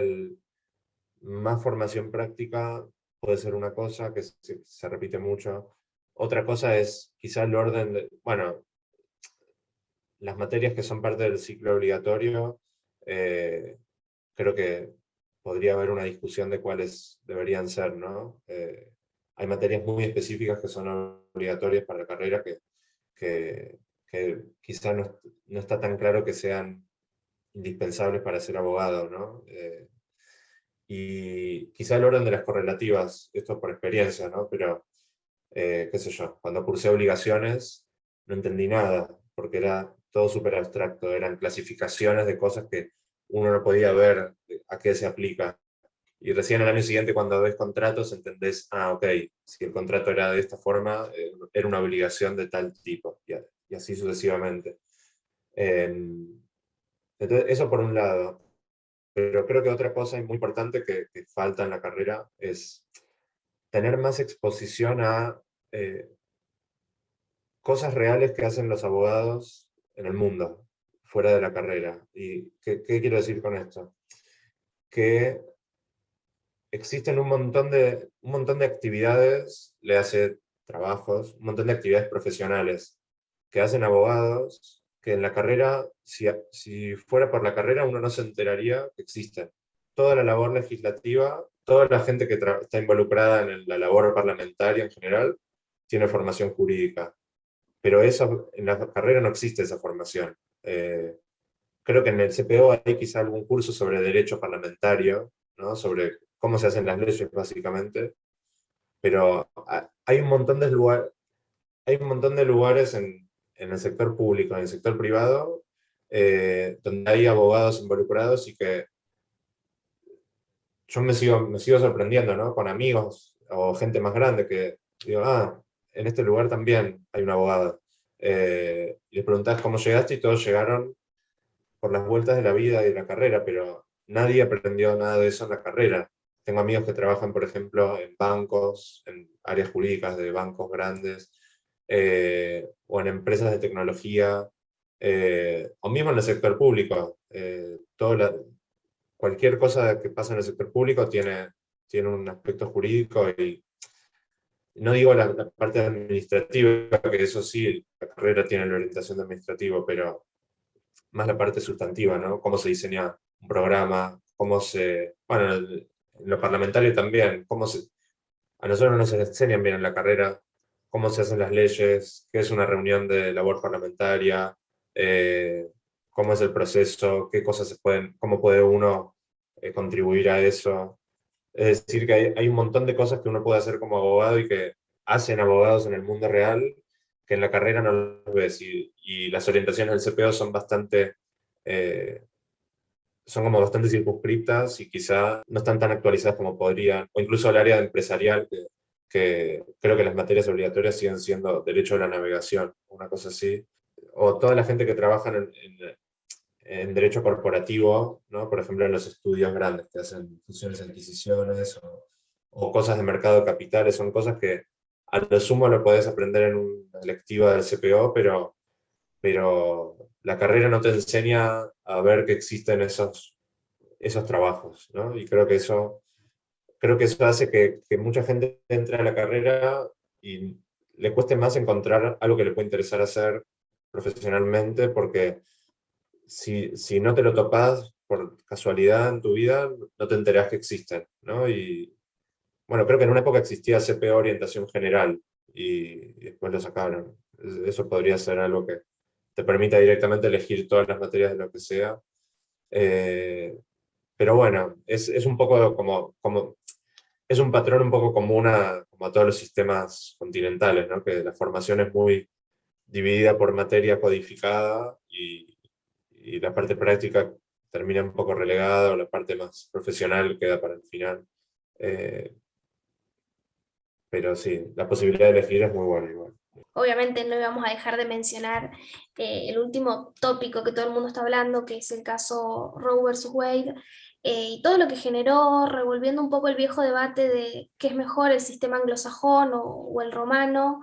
más formación práctica puede ser una cosa que se repite mucho. Otra cosa es quizá el orden bueno, las materias que son parte del ciclo obligatorio, eh, creo que podría haber una discusión de cuáles deberían ser, ¿no? Hay materias muy específicas que son obligatorias para la carrera que quizá no está tan claro que sean indispensables para ser abogado, ¿no? Y quizá el orden de las correlativas, esto por experiencia, ¿no? Pero, qué sé yo, cuando cursé obligaciones no entendí nada, porque era todo súper abstracto, eran clasificaciones de cosas que uno no podía ver a qué se aplica. Y recién al año siguiente, cuando ves contratos, entendés, ok, si el contrato era de esta forma, era una obligación de tal tipo, y así sucesivamente. Entonces, eso por un lado. Pero creo que otra cosa muy importante que falta en la carrera es tener más exposición a cosas reales que hacen los abogados en el mundo, fuera de la carrera. ¿Y qué quiero decir con esto? Que existen un montón de actividades, le hace trabajos, un montón de actividades profesionales que hacen abogados, que en la carrera, si fuera por la carrera, uno no se enteraría que existen. Toda la labor legislativa, toda la gente que está involucrada en la labor parlamentaria en general, tiene formación jurídica, pero eso, en la carrera no existe esa formación. Creo que en el CPO hay quizá algún curso sobre derecho parlamentario, ¿no? Sobre cómo se hacen las leyes, básicamente, pero hay un montón de lugares en el sector público, en el sector privado, donde hay abogados involucrados y que yo me sigo sorprendiendo, ¿no? Con amigos o gente más grande que digo, en este lugar también hay un abogado. Y les preguntás cómo llegaste y todos llegaron por las vueltas de la vida y de la carrera, pero nadie aprendió nada de eso en la carrera. Tengo amigos que trabajan, por ejemplo, en bancos, en áreas jurídicas de bancos grandes, o en empresas de tecnología, o mismo en el sector público. Cualquier cosa que pasa en el sector público tiene un aspecto jurídico, y no digo la parte administrativa, que eso sí, la carrera tiene la orientación de administrativo, pero más la parte sustantiva, ¿no? Cómo se diseña un programa, bueno, en lo parlamentario también, a nosotros no nos enseñan bien en la carrera cómo se hacen las leyes, qué es una reunión de labor parlamentaria, eh, cómo es el proceso, qué cosas cómo puede uno contribuir a eso. Es decir, que hay un montón de cosas que uno puede hacer como abogado y que hacen abogados en el mundo real, que en la carrera no los ves. Y las orientaciones del CPO eh, son como bastante circunscriptas y quizá no están tan actualizadas como podrían, o incluso el área empresarial, que creo que las materias obligatorias siguen siendo derecho a la navegación, una cosa así. O toda la gente que trabaja en derecho corporativo, ¿no? Por ejemplo, en los estudios grandes que hacen fusiones y adquisiciones, o cosas de mercado de capitales, son cosas que a lo sumo lo podés aprender en una electiva del CPO, pero la carrera no te enseña a ver que existen esos trabajos, ¿no? Y creo que eso hace que mucha gente entre a la carrera y le cueste más encontrar algo que le puede interesar hacer profesionalmente, porque si no te lo topás por casualidad en tu vida, no te enterás que existen, ¿no? Y bueno, creo que en una época existía CPO Orientación General y después lo sacaron. Eso podría ser algo que te permita directamente elegir todas las materias de lo que sea. Eh, pero bueno, es un poco es un patrón un poco común como a todos los sistemas continentales, ¿no? Que la formación es muy dividida por materia codificada, y la parte práctica termina un poco relegada, o la parte más profesional queda para el final. Eh, pero sí, la posibilidad de elegir es muy buena igual. Obviamente no íbamos a dejar de mencionar el último tópico que todo el mundo está hablando, que es el caso Roe versus Wade, y todo lo que generó, revolviendo un poco el viejo debate de qué es mejor, el sistema anglosajón o el romano.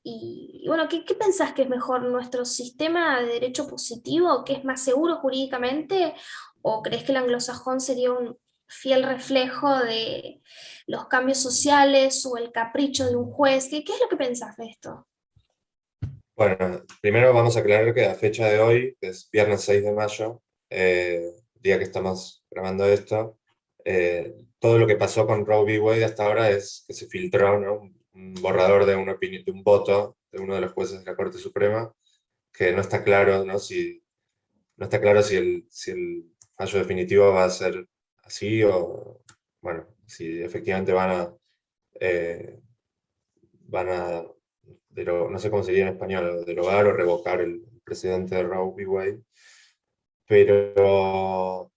Y bueno, ¿qué pensás que es mejor, nuestro sistema de derecho positivo, que es más seguro jurídicamente, o crees que el anglosajón sería un fiel reflejo de los cambios sociales o el capricho de un juez? ¿Qué es lo que pensás de esto? Bueno, primero vamos a aclarar que a fecha de hoy, que es viernes 6 de mayo, día que estamos grabando esto, todo lo que pasó con Roe v. Wade hasta ahora es que se filtró, ¿no? Un borrador de una opinión, de un voto de uno de los jueces de la Corte Suprema, que no está claro, ¿no? No está claro si el fallo definitivo va a ser así, o, bueno, si efectivamente van a no sé cómo sería en español, derogar o revocar el precedente de Roe v. Wade. Pero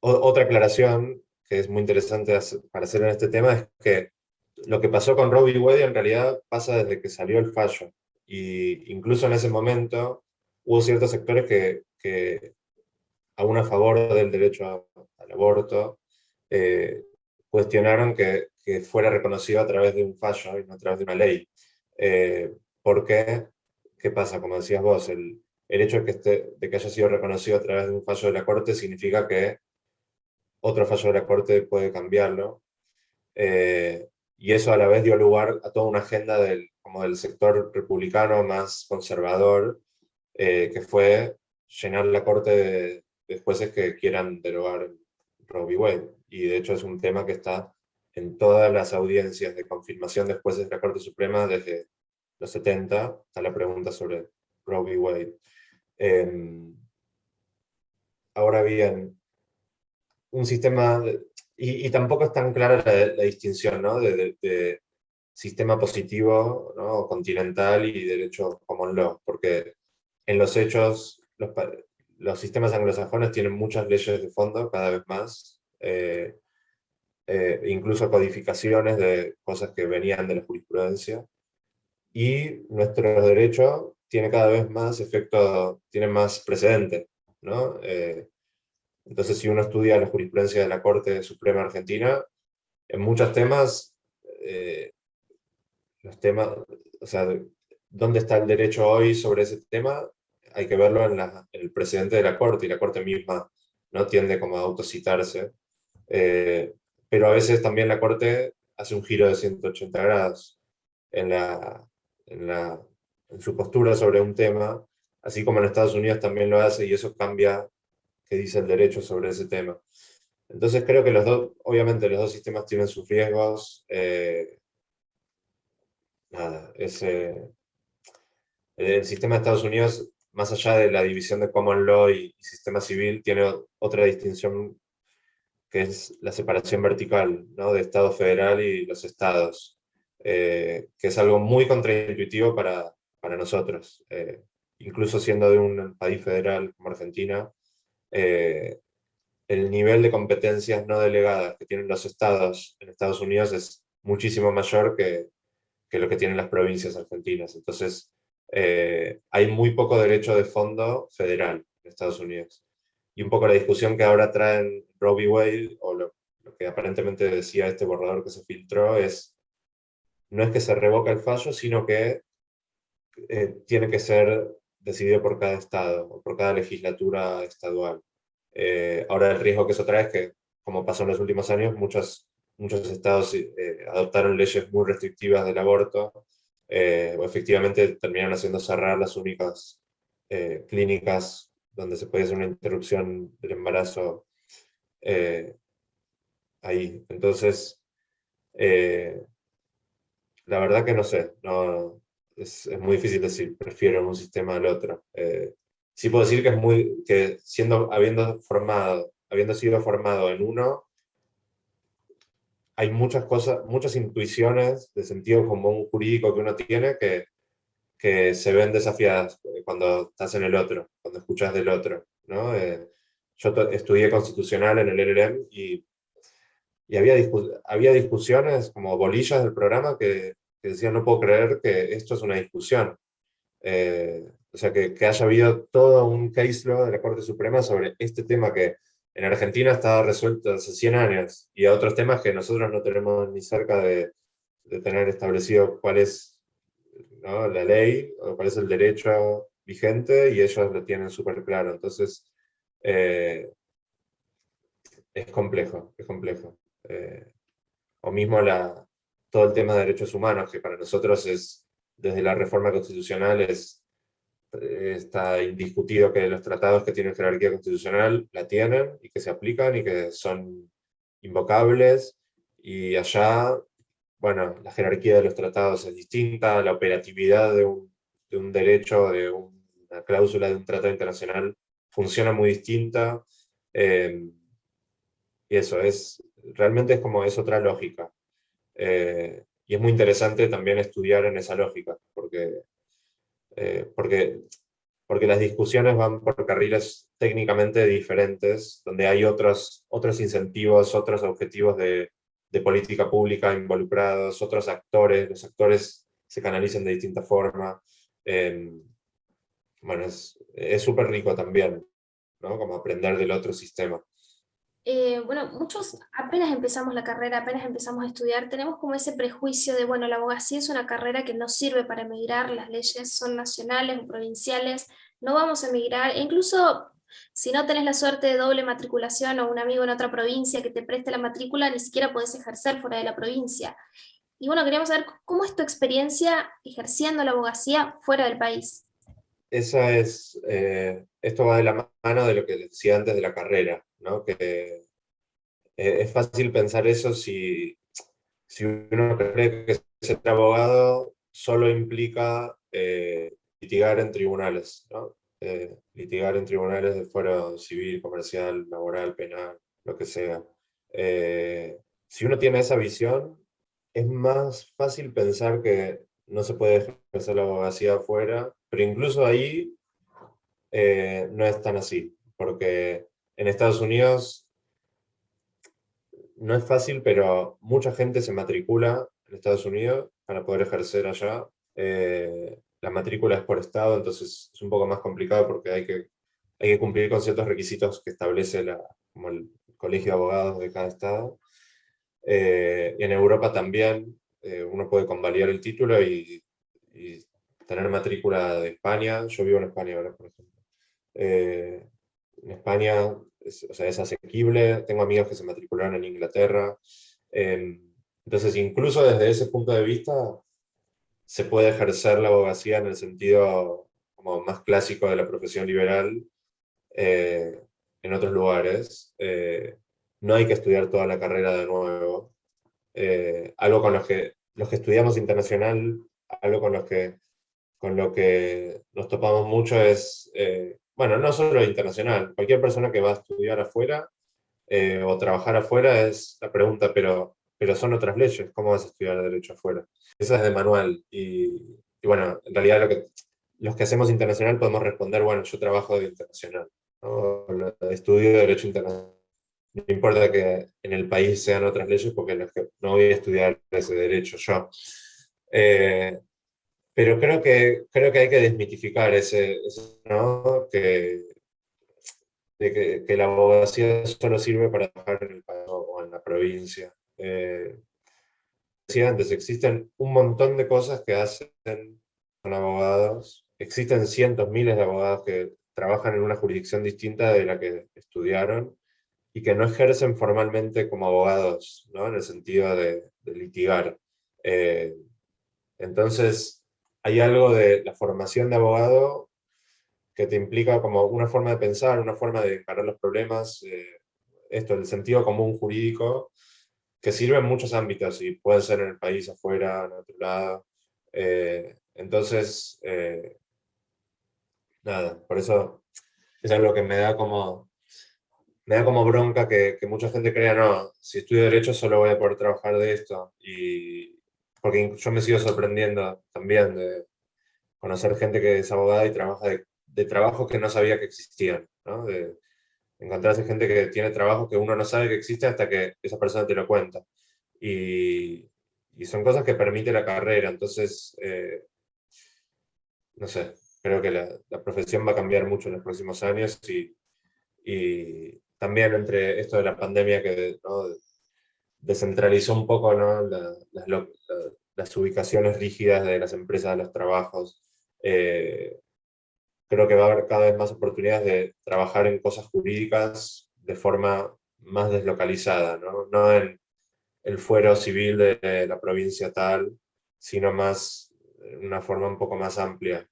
otra aclaración que es muy interesante para hacer en este tema es que lo que pasó con Roe v. Wade en realidad pasa desde que salió el fallo. Y incluso en ese momento hubo ciertos sectores que aún a favor del derecho al aborto, eh, cuestionaron que fuera reconocido a través de un fallo y no a través de una ley. ¿Por qué? ¿Qué pasa? Como decías vos, el hecho de que haya sido reconocido a través de un fallo de la Corte significa que otro fallo de la Corte puede cambiarlo. Y eso a la vez dio lugar a toda una agenda como del sector republicano más conservador, que fue llenar la Corte de jueces que quieran derogar Roe v. Wade. Y de hecho es un tema que está en todas las audiencias de confirmación de jueces de la Corte Suprema desde los 70, está la pregunta sobre Roe v. Wade. Ahora bien, un sistema, y tampoco es tan clara la distinción, ¿no? de sistema positivo, ¿no? Continental y derecho common law, porque en los hechos los sistemas anglosajones tienen muchas leyes de fondo, cada vez más, incluso codificaciones de cosas que venían de la jurisprudencia, y nuestro derecho tiene cada vez más efecto, tiene más precedente, ¿no? Entonces, si uno estudia la jurisprudencia de la Corte Suprema Argentina, en muchos temas, los temas, o sea, dónde está el derecho hoy sobre ese tema, hay que verlo en el precedente de la Corte, y la Corte misma no tiende como a autocitarse. Pero a veces también la Corte hace un giro de 180 grados en, la, en, la, en su postura sobre un tema, así como en Estados Unidos también lo hace, y eso cambia qué dice el derecho sobre ese tema. Entonces creo que los dos, obviamente los dos sistemas tienen sus riesgos. Nada, el sistema de Estados Unidos, más allá de la división de common law y sistema civil, tiene otra distinción que es la separación vertical, ¿no? De Estado federal y los estados, que es algo muy contraintuitivo para nosotros. Incluso siendo de un país federal como Argentina, el nivel de competencias no delegadas que tienen los estados en Estados Unidos es muchísimo mayor que lo que tienen las provincias argentinas. Entonces, hay muy poco derecho de fondo federal en Estados Unidos. Y un poco la discusión que ahora traen Roe v. Wade, o lo que aparentemente decía este borrador que se filtró, no es que se revoca el fallo, sino que tiene que ser decidido por cada estado, o por cada legislatura estadual. Ahora el riesgo que eso trae es que, como pasó en los últimos años, muchos estados adoptaron leyes muy restrictivas del aborto, o efectivamente terminaron haciendo cerrar las únicas clínicas donde se podía hacer una interrupción del embarazo ahí. Entonces, eh, la verdad que no sé, es muy difícil decir, prefiero un sistema al otro. Sí puedo decir que habiendo sido formado en uno, hay muchas cosas, muchas intuiciones de sentido común jurídico que uno tiene que se ven desafiadas cuando estás en el otro, cuando escuchas del otro, ¿no? Yo estudié constitucional en el LLM y había discusiones como bolillas del programa que decían, no puedo creer que esto es una discusión. O sea, que haya habido todo un case law de la Corte Suprema sobre este tema que en Argentina estaba resuelto hace 100 años, y a otros temas que nosotros no tenemos ni cerca de tener establecido cuál es, ¿no? La ley, o cuál es el derecho vigente, y ellos lo tienen súper claro. Entonces, eh, es complejo, es complejo. O mismo todo el tema de derechos humanos, que para nosotros desde la reforma constitucional está indiscutido que los tratados que tienen jerarquía constitucional la tienen y que se aplican y que son invocables, y allá, bueno, la jerarquía de los tratados es distinta, la operatividad de un derecho, de una cláusula de un tratado internacional funciona muy distinta, y eso realmente es otra lógica. Y es muy interesante también estudiar en esa lógica, porque las discusiones van por carriles técnicamente diferentes, donde hay otros incentivos, otros objetivos de política pública involucrados, otros actores, los actores se canalizan de distinta forma. Bueno, es súper rico también, ¿no? Como aprender del otro sistema. Bueno, muchos apenas empezamos la carrera, apenas empezamos a estudiar, tenemos como ese prejuicio de, bueno, la abogacía es una carrera que no sirve para emigrar, las leyes son nacionales o provinciales, no vamos a emigrar, e incluso si no tenés la suerte de doble matriculación o un amigo en otra provincia que te preste la matrícula, ni siquiera podés ejercer fuera de la provincia. Y bueno, queríamos saber cómo es tu experiencia ejerciendo la abogacía fuera del país. Esto va de la mano de lo que decía antes de la carrera, ¿no? Que es fácil pensar eso si si uno cree que ser abogado solo implica litigar en tribunales, ¿no? Litigar en tribunales de fuero civil, comercial, laboral, penal, lo que sea. Si uno tiene esa visión, es más fácil pensar que no se puede ejercer la abogacía afuera, pero incluso ahí no es tan así, porque en Estados Unidos no es fácil, pero mucha gente se matricula en Estados Unidos para poder ejercer allá. La matrícula es por estado, entonces es un poco más complicado porque hay que cumplir con ciertos requisitos que establece como el colegio de abogados de cada estado. Y en Europa también uno puede convalidar el título y tener matrícula de España. Yo vivo en España ahora, por ejemplo. En España o sea, es asequible, tengo amigos que se matricularon en Inglaterra. Entonces, incluso desde ese punto de vista, se puede ejercer la abogacía en el sentido como más clásico de la profesión liberal eh, en otros lugares. No hay que estudiar toda la carrera de nuevo. Algo con los que estudiamos internacional, algo con lo que nos topamos mucho es, bueno, no solo internacional, cualquier persona que va a estudiar afuera o trabajar afuera es la pregunta, pero son otras leyes, ¿cómo vas a estudiar derecho afuera? Esa es de manual y bueno, en realidad los que hacemos internacional podemos responder, bueno, yo trabajo de internacional, ¿no? Estudio derecho internacional. No importa que en el país sean otras leyes porque no voy a estudiar ese derecho yo. Eh, pero creo que hay que desmitificar ¿no? Que la abogacía solo sirve para trabajar en el país o en la provincia. Decía antes, existen un montón de cosas que hacen con abogados. Existen cientos, miles de abogados que trabajan en una jurisdicción distinta de la que estudiaron y que no ejercen formalmente como abogados, ¿no? En el sentido de litigar. Eh, entonces, hay algo de la formación de abogado que te implica como una forma de pensar, una forma de encarar los problemas, el sentido común jurídico, que sirve en muchos ámbitos, y puede ser en el país, afuera, en otro lado. Entonces, nada, por eso es algo que me da como bronca que mucha gente crea, no, si estudio Derecho solo voy a poder trabajar de esto. Porque yo me sigo sorprendiendo también de conocer gente que es abogada y trabaja de trabajos que no sabía que existían, ¿no? De encontrarse gente que tiene trabajos que uno no sabe que existe hasta que esa persona te lo cuenta. Y, y son cosas que permite la carrera, entonces, no sé, creo que la profesión va a cambiar mucho en los próximos años y también entre esto de la pandemia que, ¿no? Descentralizó un poco, ¿no? Las ubicaciones rígidas de las empresas, de los trabajos. Creo que va a haber cada vez más oportunidades de trabajar en cosas jurídicas de forma más deslocalizada, ¿no? No en el fuero civil de la provincia tal, sino más en una forma un poco más amplia.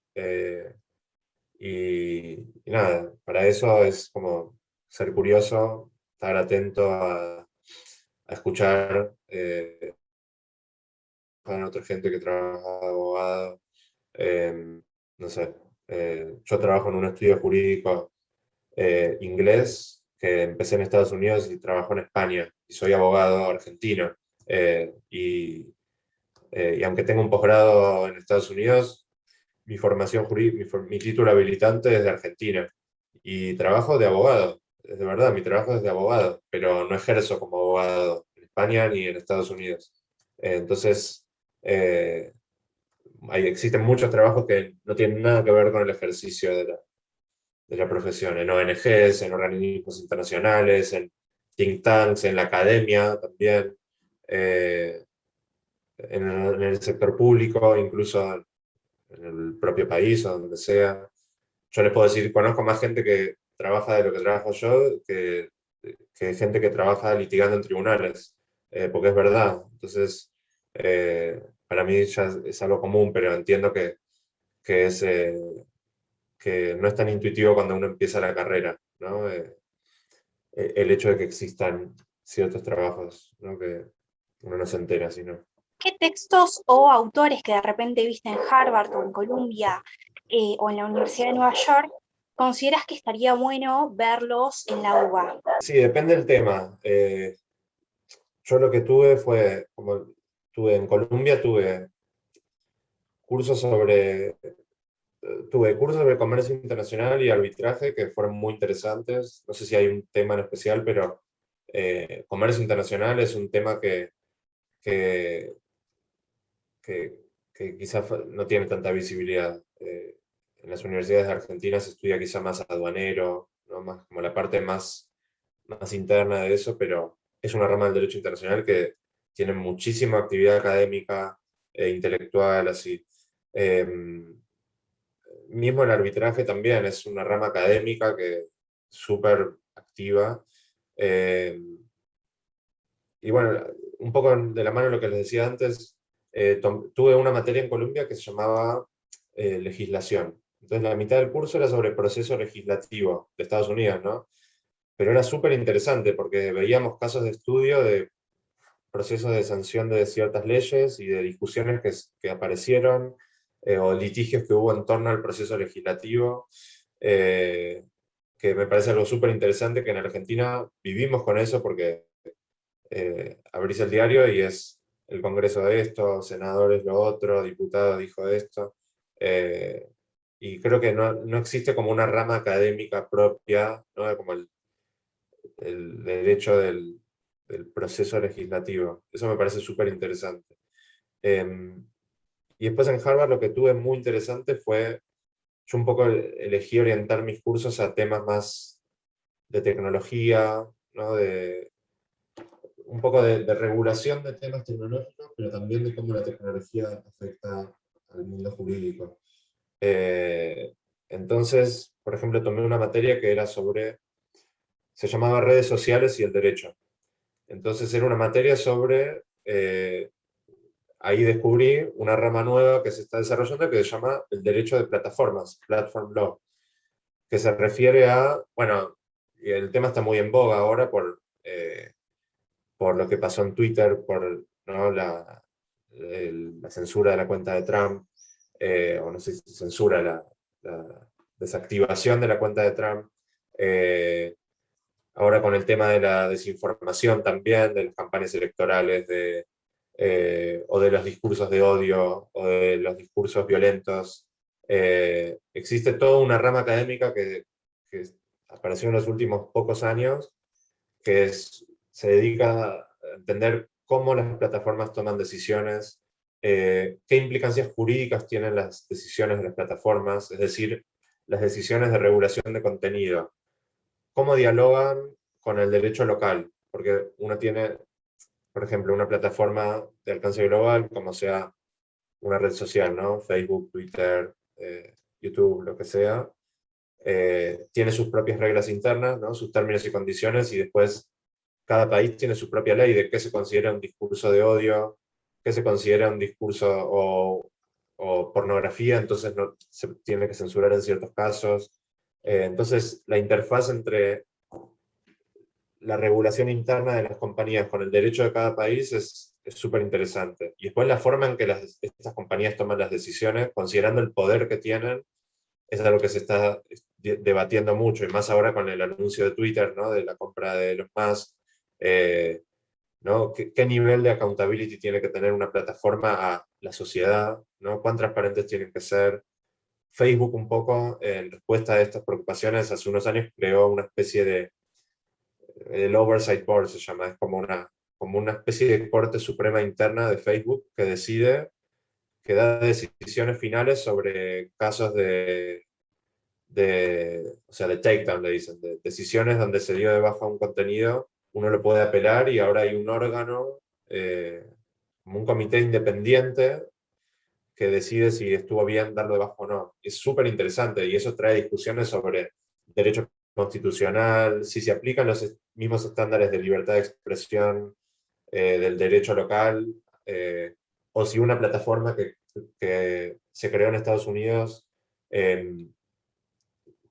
Y nada, para eso es como ser curioso, estar atento a escuchar a otra gente que trabaja de abogado. No sé, yo trabajo en un estudio jurídico inglés que empecé en Estados Unidos y trabajo en España, y soy abogado argentino. Y aunque tengo un posgrado en Estados Unidos, mi formación jurídica, mi título habilitante es de Argentina. Y trabajo de abogado, es de verdad, mi trabajo es de abogado, pero no ejerzo como abogado en España ni en Estados Unidos. Entonces, eh, existen muchos trabajos que no tienen nada que ver con el ejercicio de la profesión, en ONGs, en organismos internacionales, en think tanks, en la academia también, eh, en el sector público, incluso en el propio país o donde sea. Yo les puedo decir, conozco más gente que trabaja de lo que trabajo yo que gente que trabaja litigando en tribunales, porque es verdad. Entonces, para mí ya es algo común, pero entiendo que es, que no es tan intuitivo cuando uno empieza la carrera, ¿no? El hecho de que existan ciertos trabajos, ¿no? uno no se entera si no. ¿Qué textos o autores que de repente viste en Harvard o en Columbia o en la Universidad de Nueva York consideras que estaría bueno verlos en la UBA? Sí, depende del tema. Yo lo que tuve fue, como tuve en Colombia, cursos sobre, tuve cursos sobre comercio internacional y arbitraje que fueron muy interesantes. No sé si hay un tema en especial, pero comercio internacional es un tema que, que quizás no tiene tanta visibilidad. En las universidades de Argentina se estudia quizá más aduanero, ¿no? Más como la parte más interna de eso, pero es una rama del derecho internacional que tiene muchísima actividad académica e intelectual, así. Mismo el arbitraje también es una rama académica que súper activa. Eh, y bueno, un poco de la mano de lo que les decía antes, tuve una materia en Colombia que se llamaba legislación. Entonces la mitad del curso era sobre el proceso legislativo de Estados Unidos, ¿no? Pero era súper interesante porque veíamos casos de estudio de procesos de sanción de ciertas leyes y de discusiones que aparecieron o litigios que hubo en torno al proceso legislativo, eh, que me parece algo súper interesante que en Argentina vivimos con eso porque abrís el diario y es el Congreso de esto, senadores lo otro, diputado dijo esto. eh, y creo que no existe como una rama académica propia, ¿no? Como el derecho del proceso legislativo. Eso me parece súper interesante. Y después en Harvard lo que tuve muy interesante fue, yo un poco elegí orientar mis cursos a temas más de tecnología, ¿no? Un poco de regulación de temas tecnológicos, pero también de cómo la tecnología afecta al mundo jurídico. Eh, entonces, por ejemplo, tomé una materia que era se llamaba redes sociales y el derecho. Entonces era una materia sobre, ahí descubrí una rama nueva que se está desarrollando que se llama el derecho de plataformas, Platform Law, que se refiere a, bueno, y el tema está muy en boga ahora por lo que pasó en Twitter, por, ¿no? La censura de la cuenta de Trump, o no sé si censura, la desactivación de la cuenta de Trump. Ahora con el tema de la desinformación también, de las campañas electorales, o de los discursos de odio, o de los discursos violentos. Existe toda una rama académica que apareció en los últimos pocos años, se dedica a entender cómo las plataformas toman decisiones, qué implicancias jurídicas tienen las decisiones de las plataformas, es decir, las decisiones de regulación de contenido, cómo dialogan con el derecho local, porque uno tiene, por ejemplo, una plataforma de alcance global, como sea una red social, ¿no? Facebook, Twitter, YouTube, lo que sea, tiene sus propias reglas internas, ¿no? Sus términos y condiciones, y después cada país tiene su propia ley de qué se considera un discurso de odio, qué se considera un discurso o pornografía, entonces no, se tiene que censurar en ciertos casos. Entonces, la interfaz entre la regulación interna de las compañías con el derecho de cada país es súper interesante. Y después la forma en que estas compañías toman las decisiones, considerando el poder que tienen, es algo que se está debatiendo mucho, y más ahora con el anuncio de Twitter, ¿no? De la compra de los más, ¿no? ¿Qué nivel de accountability tiene que tener una plataforma a la sociedad, ¿no? ¿Cuán transparentes tienen que ser? Facebook un poco, en respuesta a estas preocupaciones, hace unos años creó una especie el Oversight Board se llama, es como una especie de corte suprema interna de Facebook que decide, que da decisiones finales sobre casos o sea, de takedown, le dicen, de decisiones donde se dio de baja un contenido, uno lo puede apelar y ahora hay un órgano, como un comité independiente que decide si estuvo bien darlo de baja o no. Es súper interesante y eso trae discusiones sobre derecho constitucional, si se aplican los mismos estándares de libertad de expresión, del derecho local, o si una plataforma que se creó en Estados Unidos, eh,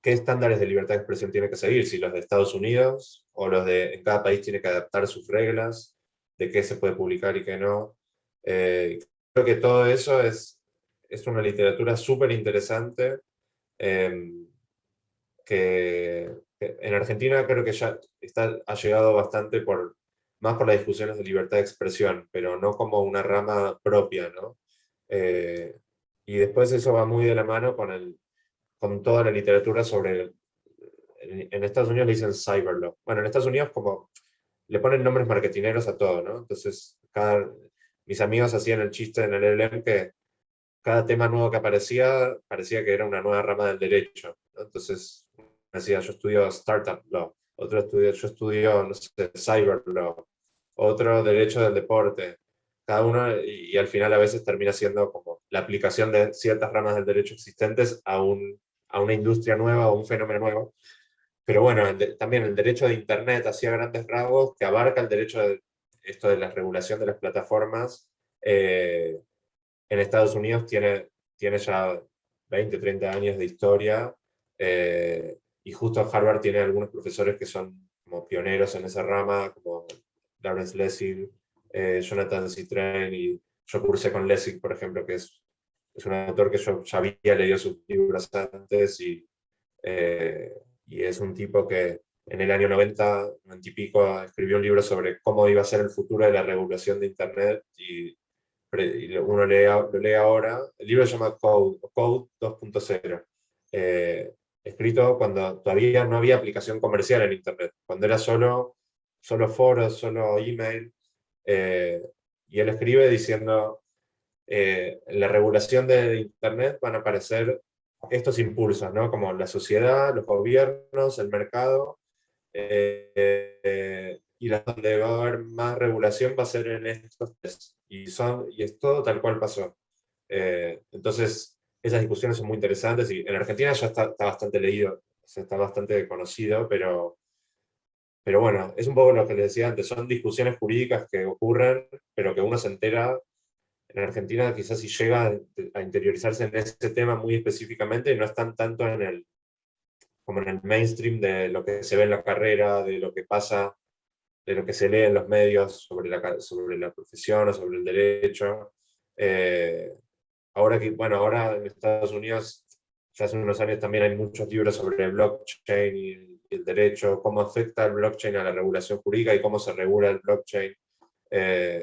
qué estándares de libertad de expresión tiene que seguir, si los de Estados Unidos o los de en cada país tiene que adaptar sus reglas. de qué se puede publicar y qué no. Creo que todo eso es una literatura súper interesante, que en Argentina creo que ya ha llegado bastante más por las discusiones de libertad de expresión, pero no como una rama propia, ¿no? Y después eso va muy de la mano con toda la literatura sobre, en Estados Unidos le dicen cyberlaw. Bueno, en Estados Unidos como le ponen nombres marketineros a todo, ¿no? Entonces, mis amigos hacían el chiste en el LLM que cada tema nuevo que aparecía, parecía que era una nueva rama del derecho, ¿no? Entonces, decía, yo estudio Startup Law, yo estudio, no sé, Cyber Law, otro Derecho del Deporte, cada uno, y al final a veces termina siendo como la aplicación de ciertas ramas del derecho existentes a una industria nueva o un fenómeno nuevo. Pero bueno, también el derecho de Internet, hacía grandes rasgos, que abarca el derecho de esto de la regulación de las plataformas, en Estados Unidos tiene ya 20, 30 años de historia, y justo Harvard tiene algunos profesores que son como pioneros en esa rama, como Lawrence Lessig, Jonathan Zittrain, y yo cursé con Lessig, por ejemplo, que es un autor que yo ya había leído sus libros antes, y es un tipo que en el año 90 y pico, escribió un libro sobre cómo iba a ser el futuro de la regulación de Internet, y uno lo lee ahora. El libro se llama Code 2.0, escrito cuando todavía no había aplicación comercial en Internet, cuando era solo foros, solo email, y él escribe diciendo, en la regulación de Internet van a aparecer estos impulsos, ¿no? Como la sociedad, los gobiernos, el mercado, y donde va a haber más regulación va a ser en estos tres. Y es todo tal cual pasó. Entonces, esas discusiones son muy interesantes, y en Argentina ya está bastante leído, o sea, está bastante conocido, pero bueno, es un poco lo que les decía antes, son discusiones jurídicas que ocurren, pero que uno se entera. En Argentina quizás si llega a interiorizarse en ese tema muy específicamente, no están tanto como en el mainstream de lo que se ve en la carrera, de lo que pasa, de lo que se lee en los medios sobre la profesión o sobre el derecho. Eh, ahora en Estados Unidos, ya hace unos años también hay muchos libros sobre el blockchain y el derecho, cómo afecta el blockchain a la regulación jurídica y cómo se regula el blockchain.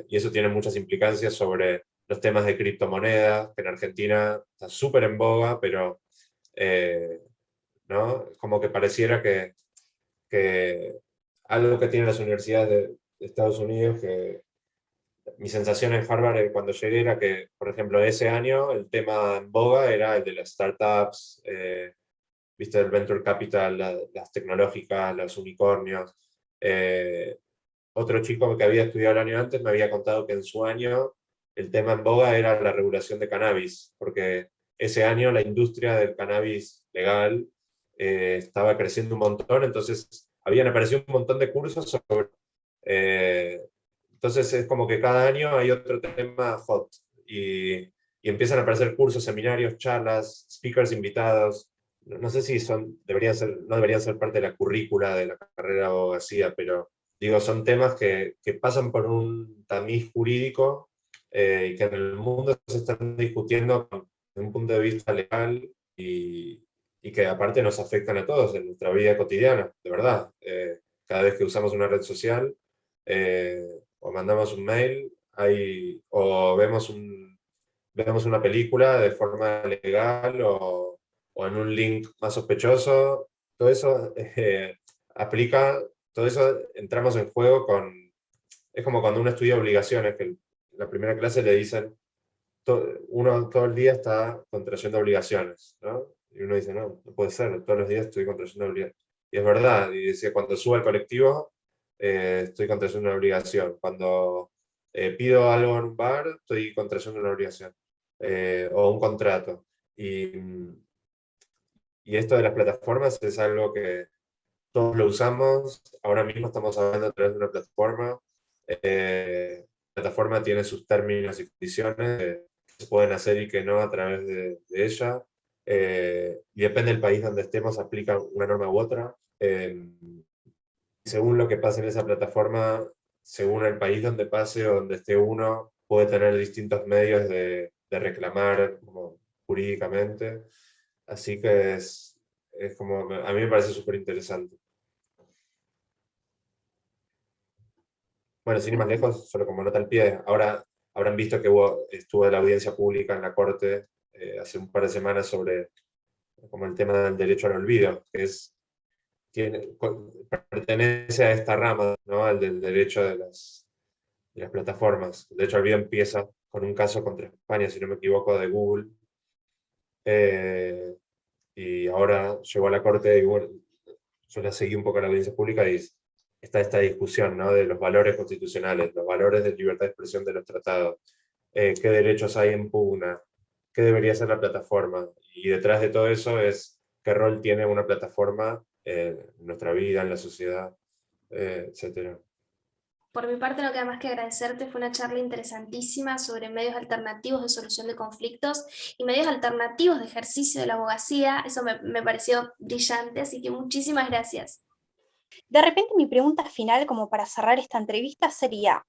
Y eso tiene muchas implicancias sobre los temas de criptomonedas, que en Argentina está súper en boga, pero eh, ¿no? Como que pareciera que algo que tienen las universidades de Estados Unidos, que mi sensación en Harvard, cuando llegué, era que, por ejemplo, ese año el tema en boga era el de las startups, viste, el venture capital, las tecnológicas, los unicornios. Eh, Otro chico que había estudiado el año antes me había contado que en su año el tema en boga era la regulación de cannabis, porque ese año la industria del cannabis legal, estaba creciendo un montón, entonces habían aparecido un montón de cursos sobre... eh, entonces es como que cada año hay otro tema hot, y empiezan a aparecer cursos, seminarios, charlas, speakers invitados. No sé si no deberían ser parte de la currícula de la carrera de abogacía, pero digo, son temas que pasan por un tamiz jurídico, y que en el mundo se están discutiendo desde un punto de vista legal, y que aparte nos afectan a todos en nuestra vida cotidiana, de verdad. Cada vez que usamos una red social, o mandamos un mail, o vemos una película de forma legal, o en un link más sospechoso, todo eso aplica, todo eso entramos en juego es como cuando uno estudia obligaciones, que en la primera clase le dicen, uno todo el día está contrayendo obligaciones, ¿no? Y uno dice, no, no puede ser, todos los días estoy contrayendo obligaciones. Y es verdad, y dice, cuando subo al colectivo, estoy contrayendo una obligación. Cuando pido algo en un bar, estoy contrayendo una obligación, o un contrato. Y esto de las plataformas es algo que todos lo usamos. Ahora mismo estamos hablando a través de una plataforma. La plataforma tiene sus términos y condiciones, que se pueden hacer y que no a través de ella. Y depende del país donde estemos, aplica una norma u otra. Según lo que pase en esa plataforma, según el país donde pase o donde esté uno, puede tener distintos medios de reclamar como jurídicamente. Así que es como, a mí me parece súper interesante. Bueno, sin ir más lejos, solo como nota al pie, ahora habrán visto que estuvo la audiencia pública en la Corte hace un par de semanas sobre como el tema del derecho al olvido, que pertenece a esta rama, ¿no? Al del derecho de las plataformas. El derecho al olvido empieza con un caso contra España, si no me equivoco, de Google, y ahora llegó a la Corte y bueno, yo la seguí un poco a la audiencia pública y está esta discusión, ¿no? De los valores constitucionales, los valores de libertad de expresión de los tratados, qué derechos hay en pugna, qué debería ser la plataforma. Y detrás de todo eso es qué rol tiene una plataforma en nuestra vida, en la sociedad, etc. Por mi parte, no queda más que agradecerte. Fue una charla interesantísima sobre medios alternativos de solución de conflictos y medios alternativos de ejercicio de la abogacía. Eso me pareció brillante, así que muchísimas gracias. De repente mi pregunta final, como para cerrar esta entrevista, sería,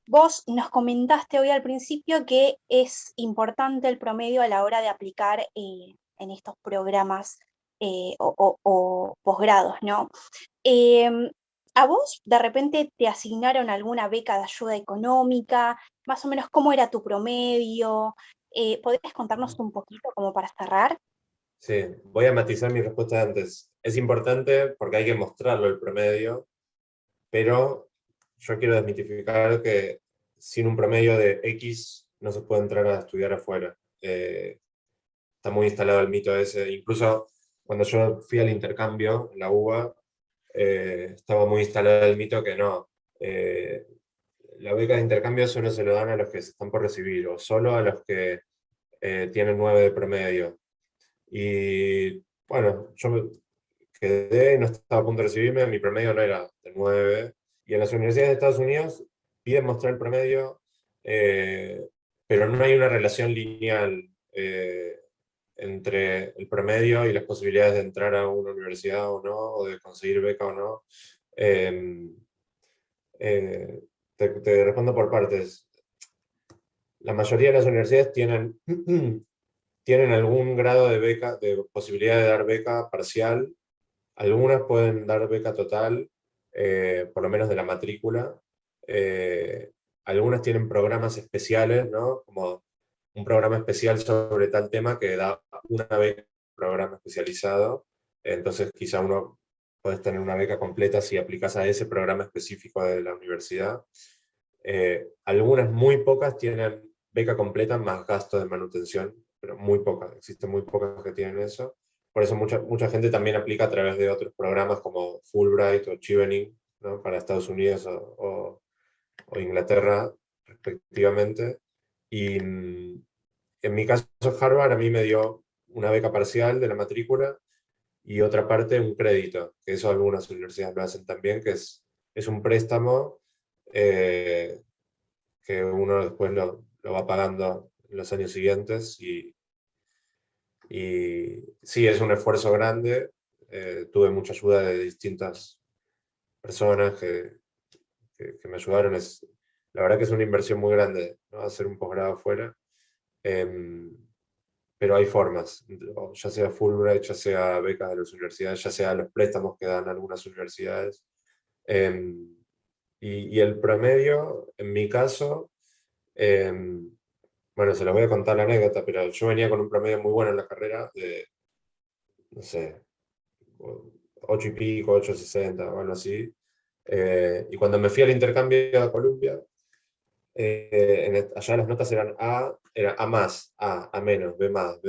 vos nos comentaste hoy al principio que es importante el promedio a la hora de aplicar en estos programas o posgrados, ¿no? ¿A vos de repente te asignaron alguna beca de ayuda económica? Más o menos, ¿cómo era tu promedio? ¿Podrías contarnos un poquito como para cerrar? Sí, voy a matizar mi respuesta de antes. Es importante porque hay que mostrarlo el promedio, pero yo quiero desmitificar que sin un promedio de X no se puede entrar a estudiar afuera. Está muy instalado el mito ese. Incluso cuando yo fui al intercambio en la UBA, estaba muy instalado el mito que no. La beca de intercambio solo se lo dan a los que se están por recibir, o solo a los que tienen 9 de promedio. Y bueno, yo me quedé, no estaba a punto de recibirme, mi promedio no era de 9. Y en las universidades de Estados Unidos piden mostrar el promedio, pero no hay una relación lineal entre el promedio y las posibilidades de entrar a una universidad o no, o de conseguir beca o no. Eh, te respondo por partes. La mayoría de las universidades tienen, tienen algún grado de beca, de posibilidad de dar beca parcial. Algunas pueden dar beca total, por lo menos de la matrícula. Algunas tienen programas especiales, ¿no? Como un programa especial sobre tal tema que da una beca, un programa especializado. Entonces quizá uno puedes tener una beca completa si aplicas a ese programa específico de la universidad. Algunas, muy pocas, tienen beca completa más gasto de manutención, pero muy pocas, existen muy pocas que tienen eso. Por eso mucha gente también aplica a través de otros programas como Fulbright o Chevening, ¿no? Para Estados Unidos o Inglaterra, respectivamente. Y en mi caso, Harvard a mí me dio una beca parcial de la matrícula y otra parte un crédito, que eso algunas universidades lo hacen también, que es un préstamo que uno después lo va pagando en los años siguientes. Y sí, es un esfuerzo grande. Tuve mucha ayuda de distintas personas que me ayudaron. La verdad que es una inversión muy grande, ¿no? Hacer un posgrado afuera. Pero hay formas, ya sea Fulbright, ya sea becas de las universidades, ya sea los préstamos que dan algunas universidades. Y el promedio, en mi caso, bueno, se los voy a contar la anécdota, pero yo venía con un promedio muy bueno en la carrera, de, no sé, 8 y pico, 8,60 o algo así. Y cuando me fui al intercambio a Columbia, allá las notas eran era A más, A menos, B más.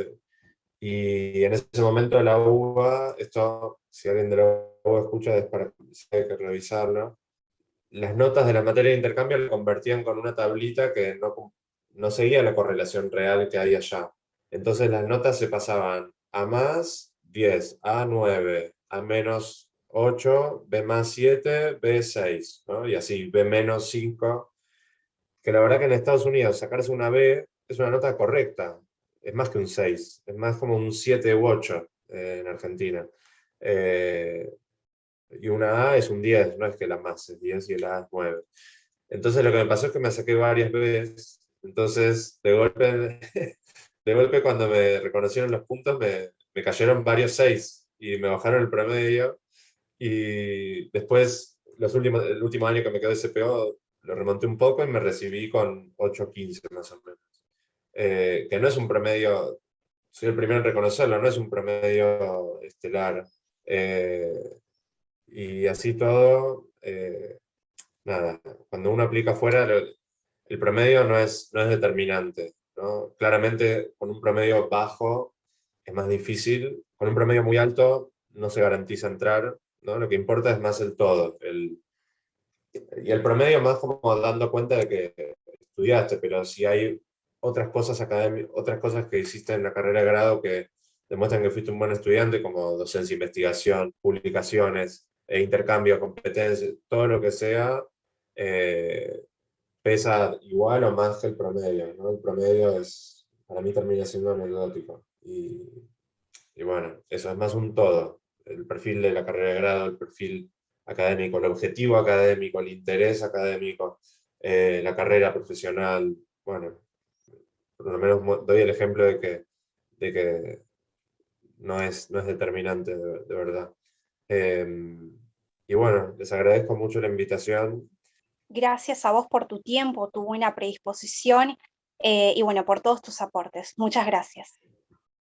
Y en ese momento la UBA, esto, si alguien de la UBA escucha, es para si hay que revisarlo. Las notas de la materia de intercambio la convertían con una tablita que no seguía la correlación real que hay allá. Entonces las notas se pasaban A más 10, A 9, A menos 8, B más 7, B 6, ¿no? Y así, B menos 5, que la verdad que en Estados Unidos sacarse una B es una nota correcta, es más que un 6, es más como un 7 u 8 en Argentina. Y una A es un 10, no es que la más es 10 y la A es 9. Entonces lo que me pasó es que me saqué varias veces, entonces de golpe, de golpe cuando me reconocieron los puntos me cayeron varios 6 y me bajaron el promedio y después el último año que me quedó de CPO lo remonté un poco y me recibí con 8,15 más o menos. Que no es un promedio, soy el primero en reconocerlo, no es un promedio estelar. Y así todo, nada, cuando uno aplica afuera, el promedio no es determinante, ¿no? Claramente, con un promedio bajo es más difícil, con un promedio muy alto no se garantiza entrar, ¿no? Lo que importa es más el todo, y el promedio más como dando cuenta de que estudiaste, pero si hay otras cosas académicas, otras cosas que hiciste en la carrera de grado que demuestran que fuiste un buen estudiante, como docencia, investigación, publicaciones, intercambio, competencias, todo lo que sea, eh, pesa igual o más que el promedio, ¿no? El promedio es, para mí termina siendo anecdótico. Y bueno, eso es más un todo. El perfil de la carrera de grado, el perfil académico, el objetivo académico, el interés académico, la carrera profesional. Bueno, por lo menos doy el ejemplo de que no es determinante de verdad. Y bueno, les agradezco mucho la invitación. Gracias a vos por tu tiempo, tu buena predisposición y bueno, por todos tus aportes. Muchas gracias.